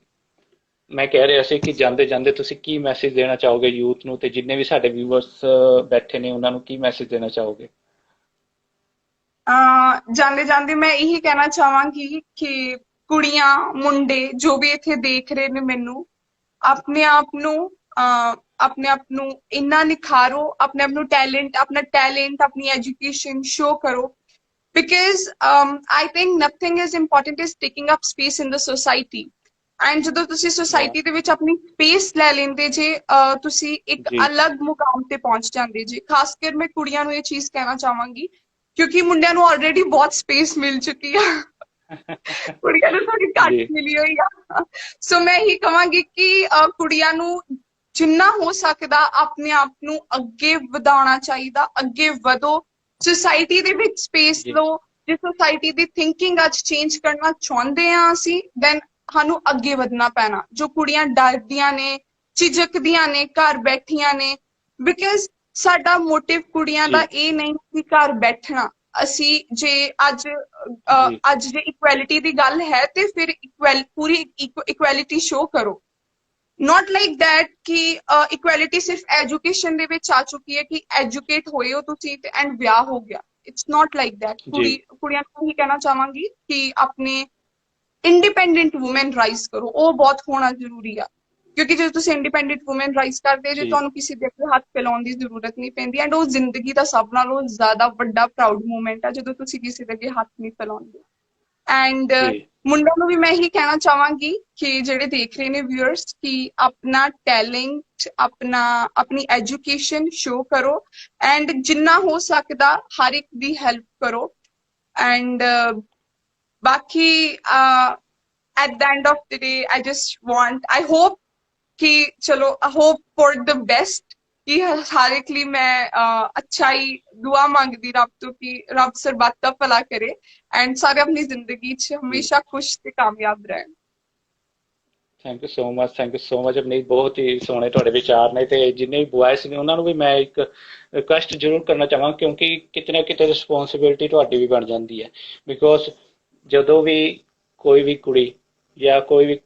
ਮੈਂ ਕਹਿ ਰਿਹਾ ਸੀ ਕਿ ਜਾਂਦੇ ਜਾਂਦੇ ਤੁਸੀਂ ਕੀ ਮੈਸੇਜ ਦੇਣਾ ਚਾਹੋਗੇ ਯੂਥ ਨੂੰ, ਤੇ ਜਿੰਨੇ ਵੀ ਸਾਡੇ ਵਿਊਅਰਸ ਬੈਠੇ ਨੇ ਉਹਨਾਂ ਨੂੰ ਕੀ ਮੈਸੇਜ ਦੇਣਾ ਚਾਹੋਗੇ? ਜਾਂਦੇ ਜਾਂਦੇ ਮੈਂ ਇਹੀ ਕਹਿਣਾ ਚਾਹਾਂਗੀ ਕਿ ਕੁੜੀਆਂ ਮੁੰਡੇ ਜੋ ਵੀ ਇੱਥੇ ਦੇਖ ਰਹੇ ਨੇ ਮੈਨੂੰ, ਆਪਣੇ ਆਪ ਨੂੰ ਆਪਣੇ ਆਪ ਨੂੰ ਇੰਨਾ ਨਿਖਾਰੋ, ਆਪਣੇ ਆਪ ਨੂੰ ਆਪਣਾ ਟੈਲੈਂਟ ਆਪਣੀ ਐਜੂਕੇਸ਼ਨ ਸ਼ੋ ਕਰੋ, because I think nothing is important is taking up space in the society, and ਜਦੋਂ ਤੁਸੀਂ ਵਾਹ ਸੋਸਾਇਟੀ ਦੇ ਵਿੱਚ ਆਪਣੀ ਸਪੇਸ ਲੈ ਲੈਂਦੇ ਜੇ ਤੁਸੀਂ ਇੱਕ ਜੀ ਅਲੱਗ ਮੁਕਾਮ ਤੇ ਪਹੁੰਚ ਜਾਂਦੇ ਜੇ। ਖਾਸ ਕਰ ਮੈਂ ਕੁੜੀਆਂ ਨੂੰ ਇਹ ਚੀਜ਼ ਕਹਿਣਾ ਚਾਹਾਂਗੀ ਕਿਉਂਕਿ ਮੁੰਡਿਆਂ ਨੂੰ ਆਲਰੇਡੀ ਬਹੁਤ ਸਪੇਸ ਮਿਲ ਚੁੱਕੀ ਆ, ਕੁੜੀਆਂ ਨੂੰ ਥੋੜੀ ਘੱਟ ਜੀ ਮਿਲੀ ਹੋਈ ਆ। ਸੋ ਮੈਂ ਇਹੀ ਕਹਾਂਗੀ ਕਿ ਕੁੜੀਆਂ ਨੂੰ ਜਿੰਨਾ ਹੋ ਸਕਦਾ ਆਪਣੇ ਆਪ ਨੂੰ ਅੱਗੇ ਵਧਾਉਣਾ ਚਾਹੀਦਾ, ਅੱਗੇ ਵਧੋ, ਸੁਸਾਇਟੀ ਦੇ ਵਿੱਚ ਸਪੇਸ ਜੀ ਲਓ। ਜੇ ਸੁਸਾਇਟੀ ਦੀ ਥਿੰਕਿੰਗ ਅੱਜ ਚੇਂਜ ਕਰਨਾ ਚਾਹੁੰਦੇ ਆ ਅਸੀਂ, ਦੈਨ ਸਾਨੂੰ ਅੱਗੇ ਵਧਣਾ ਪੈਣਾ। ਜੋ ਕੁੜੀਆਂ ਡਰਦੀਆਂ ਨੇ, ਝਿਜਕਦੀਆਂ ਨੇ, ਘਰ ਬੈਠੀਆਂ ਨੇ, ਬਿਕਾਜ਼ ਸਾਡਾ ਮੋਟਿਵ ਕੁੜੀਆਂ ਦਾ ਜੀ ਇਹ ਨਹੀਂ ਕਿ ਘਰ ਬੈਠਣਾ। ਅਸੀਂ ਜੇ ਜੀ ਅੱਜ ਜੇ ਇਕੁਐਲਿਟੀ ਦੀ ਗੱਲ ਹੈ ਤੇ ਫਿਰ ਪੂਰੀ ਇਕੁਐਲਿਟੀ ਸ਼ੋ ਕਰੋ। ਨੋਟ ਲਾਈਕ ਦੈਟ ਕਿ ਇਕੁਐਲਿਟੀ ਸਿਰਫ ਐਜੂਕੇਸ਼ਨ ਦੇ ਵਿੱਚ ਆ ਚੁੱਕੀ ਹੈ ਕਿ ਐਜੂਕੇਟ ਹੋਏ ਹੋ ਤੁਸੀਂ ਤੇ ਐਂਡ ਵਿਆਹ ਹੋ ਗਿਆ। It's not like that. ਜੀ ਕੁੜੀਆਂ ਨੂੰ ਹੀ ਕਹਿਣਾ ਚਾਹਾਂਗੀ ਕਿ ਆਪਣੇ ਇੰਡੀਪੈਂਡੈਂਟ ਵੂਮੈਨ ਰਾਈਜ਼ ਕਰੋ, ਉਹ ਬਹੁਤ ਹੋਣਾ ਜ਼ਰੂਰੀ ਆ। ਕਿਉਂਕਿ ਜਦੋਂ ਤੁਸੀਂ ਇੰਡੀਪੈਂਡੈਂਟ ਵੂਮੈਨ ਰਾਈਜ਼ ਕਰਦੇ ਜੇ ਜੀ ਤੁਹਾਨੂੰ ਕਿਸੇ ਦੇ ਅੱਗੇ ਹੱਥ ਫੈਲਾਉਣ ਦੀ ਜ਼ਰੂਰਤ ਨਹੀਂ ਪੈਂਦੀ, ਐਂਡ ਉਹ ਜ਼ਿੰਦਗੀ ਦਾ ਸਭ ਨਾਲੋਂ ਜ਼ਿਆਦਾ ਵੱਡਾ ਪ੍ਰਾਊਡ ਮੂਮੈਂਟ ਆ ਜਦੋਂ ਤੁਸੀਂ ਕਿਸੇ ਦੇ ਅੱਗੇ ਹੱਥ ਨਹੀਂ ਫੈਲਾਉਂਦੇ। ਐਂਡ ਜੀ ਮੁੰਡਿਆਂ ਨੂੰ ਵੀ ਮੈਂ ਇਹੀ ਕਹਿਣਾ ਚਾਹਾਂਗੀ ਕਿ ਜਿਹੜੇ ਦੇਖ ਰਹੇ ਨੇ ਵਿਊਅਰਸ, ਕਿ ਆਪਣਾ ਟੈਲੈਂਟ ਆਪਣੀ ਐਜੂਕੇਸ਼ਨ ਸ਼ੋ ਕਰੋ, ਐਂਡ ਜਿੰਨਾ ਹੋ ਸਕਦਾ ਹਰ ਇੱਕ ਦੀ ਹੈਲਪ ਕਰੋ। ਐਂਡ ਬਾਕੀ at the end of the day I just want, I hope कि चलो, I hope for the best कि हर एक लिए मैं अच्छा ही दुआ मांगदी रब तो कि रब सरबत का भला करे एंड सारे अपनी जिंदगी च ਜੀ हमेशा खुश ਤੇ ਕਾਮਯਾਬ ਰਹਿਣ। Thank you so much, thank you so much Avneet. ਬਹੁਤ ਹੀ ਸੋਹਣੇ ਤੁਹਾਡੇ ਵਿਚਾਰ ਨੇ, ਤੇ ਜਿੰਨੇ ਵੀ ਬੁਆਇਸ ਨੇ ਉਹਨਾਂ ਨੂੰ ਵੀ ਮੈਂ ਇੱਕ ਰਿਕੁਐਸਟ ਜ਼ਰੂਰ ਕਰਨਾ ਚਾਹਾਂਗਾ, ਕਿਉਂਕਿ ਕਿਤੇ ਨਾ ਕਿਤੇ ਰਿਸਪੌਂਸਿਬਿਲਟੀ ਤੁਹਾਡੀ ਵੀ ਬਣ ਜਾਂਦੀ ਹੈ। ਬਿਕੋਜ਼ ਜਦੋਂ ਵੀ ਕੋਈ ਵੀ ਕੁੜੀ ਜਾਂ ਕੋਈ ਵੀ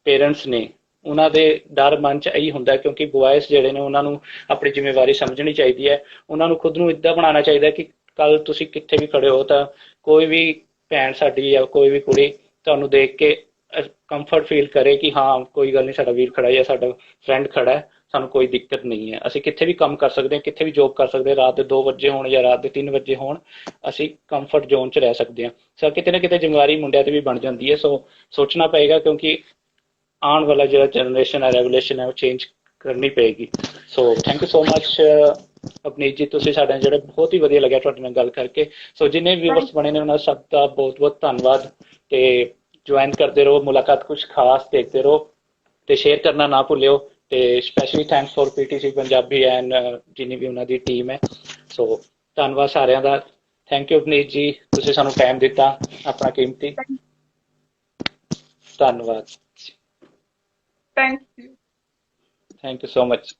ਪੇਰੈਂਟਸ ਨੇ ਉਹਨਾਂ ਦੇ ਡਰ ਮਨ 'ਚ ਇਹੀ ਹੁੰਦਾ, ਕਿਉਂਕਿ ਬॉयਜ਼ ਜਿਹੜੇ ਨੇ ਉਹਨਾਂ ਨੂੰ ਆਪਣੀ ਜ਼ਿੰਮੇਵਾਰੀ ਸਮਝਣੀ ਚਾਹੀਦੀ ਹੈ। ਉਹਨਾਂ ਨੂੰ ਖੁਦ ਨੂੰ ਇੱਦਾਂ ਬਣਾਉਣਾ ਚਾਹੀਦਾ ਕਿ ਕੱਲ ਤੁਸੀਂ ਕਿੱਥੇ ਵੀ ਖੜੇ ਹੋ ਤਾਂ ਕੋਈ ਵੀ ਭੈਣ ਸਾਡੀ ਜਾਂ ਕੋਈ ਵੀ ਕੁੜੀ ਤੁਹਾਨੂੰ ਦੇਖ ਕੇ ਕੰਫਰਟ ਫੀਲ ਕਰੇ ਕਿ ਹਾਂ ਕੋਈ ਗੱਲ ਨਹੀਂ, ਸਾਡਾ ਵੀਰ ਖੜਾ ਜਾਂ ਸਾਡਾ ਫਰੈਂਡ ਖੜਾ ਹੈ, ਸਾਨੂੰ ਕੋਈ ਦਿੱਕਤ ਨਹੀਂ ਹੈ। ਅਸੀਂ ਕਿੱਥੇ ਵੀ ਕੰਮ ਕਰ ਸਕਦੇ ਹਾਂ, ਕਿੱਥੇ ਵੀ ਜੋਬ ਕਰ ਸਕਦੇ ਹਾਂ, ਰਾਤ ਦੇ 2 ਵਜੇ ਹੋਣ ਜਾਂ ਰਾਤ ਦੇ 3 ਵਜੇ ਹੋਣ, ਅਸੀਂ ਕੰਫਰਟ ਜ਼ੋਨ 'ਚ ਰਹਿ ਸਕਦੇ ਹਾਂ। ਸੋ ਕਿਤੇ ਨਾ ਕਿਤੇ ਜ਼ਿੰਮੇਵਾਰੀ ਮੁੰਡਿਆਂ ਤੇ ਵੀ ਬਣ ਜਾਂਦੀ ਹੈ। ਸੋ ਸੋਚਣਾ ਪਏਗਾ, ਕਿਉਂਕਿ ਆਉਣ ਵਾਲਾ ਜਿਹੜਾ ਜਨਰੇਸ਼ਨ ਹੈ, ਰੈਗੂਲੇਸ਼ਨ ਹੈ, ਉਹ ਚੇਂਜ ਕਰਨੀ ਪਏਗੀ। So thank you so much Apneet ਜੀ, ਤੁਸੀਂ ਸਾਡੇ ਜਿਹੜੇ ਬਹੁਤ ਹੀ ਵਧੀਆ ਲੱਗਿਆ ਤੁਹਾਡੇ ਨਾਲ ਗੱਲ ਕਰਕੇ। ਸੋ ਜਿੰਨੇ ਵਿਊਵਰਸ ਬਣੇ ਨੇ ਉਹਨਾਂ ਸਭ ਦਾ ਬਹੁਤ ਬਹੁਤ ਧੰਨਵਾਦ, ਤੇ ਜੁਆਇਨ ਕਰਦੇ ਰਹੋ, ਮੁਲਾਕਾਤ ਕੁਝ ਖਾਸ ਦੇਖਦੇ ਰਹੋ ਤੇ ਸ਼ੇਅਰ ਕਰਨਾ ਨਾ ਭੁੱਲਿਓ। ਤੇ specially thanks for PTC Punjabi and ਜਿੰਨੀ ਵੀ ਉਹਨਾਂ ਦੀ ਟੀਮ ਹੈ। ਸੋ ਧੰਨਵਾਦ ਸਾਰਿਆਂ ਦਾ। ਥੈਂਕ ਯੂ ਅਪਨੀਤ ਜੀ, ਤੁਸੀਂ ਸਾਨੂੰ ਟਾਈਮ ਦਿੱਤਾ ਆਪਣਾ ਕੀਮਤੀ। ਧੰਨਵਾਦ। Thank you. Thank you so much.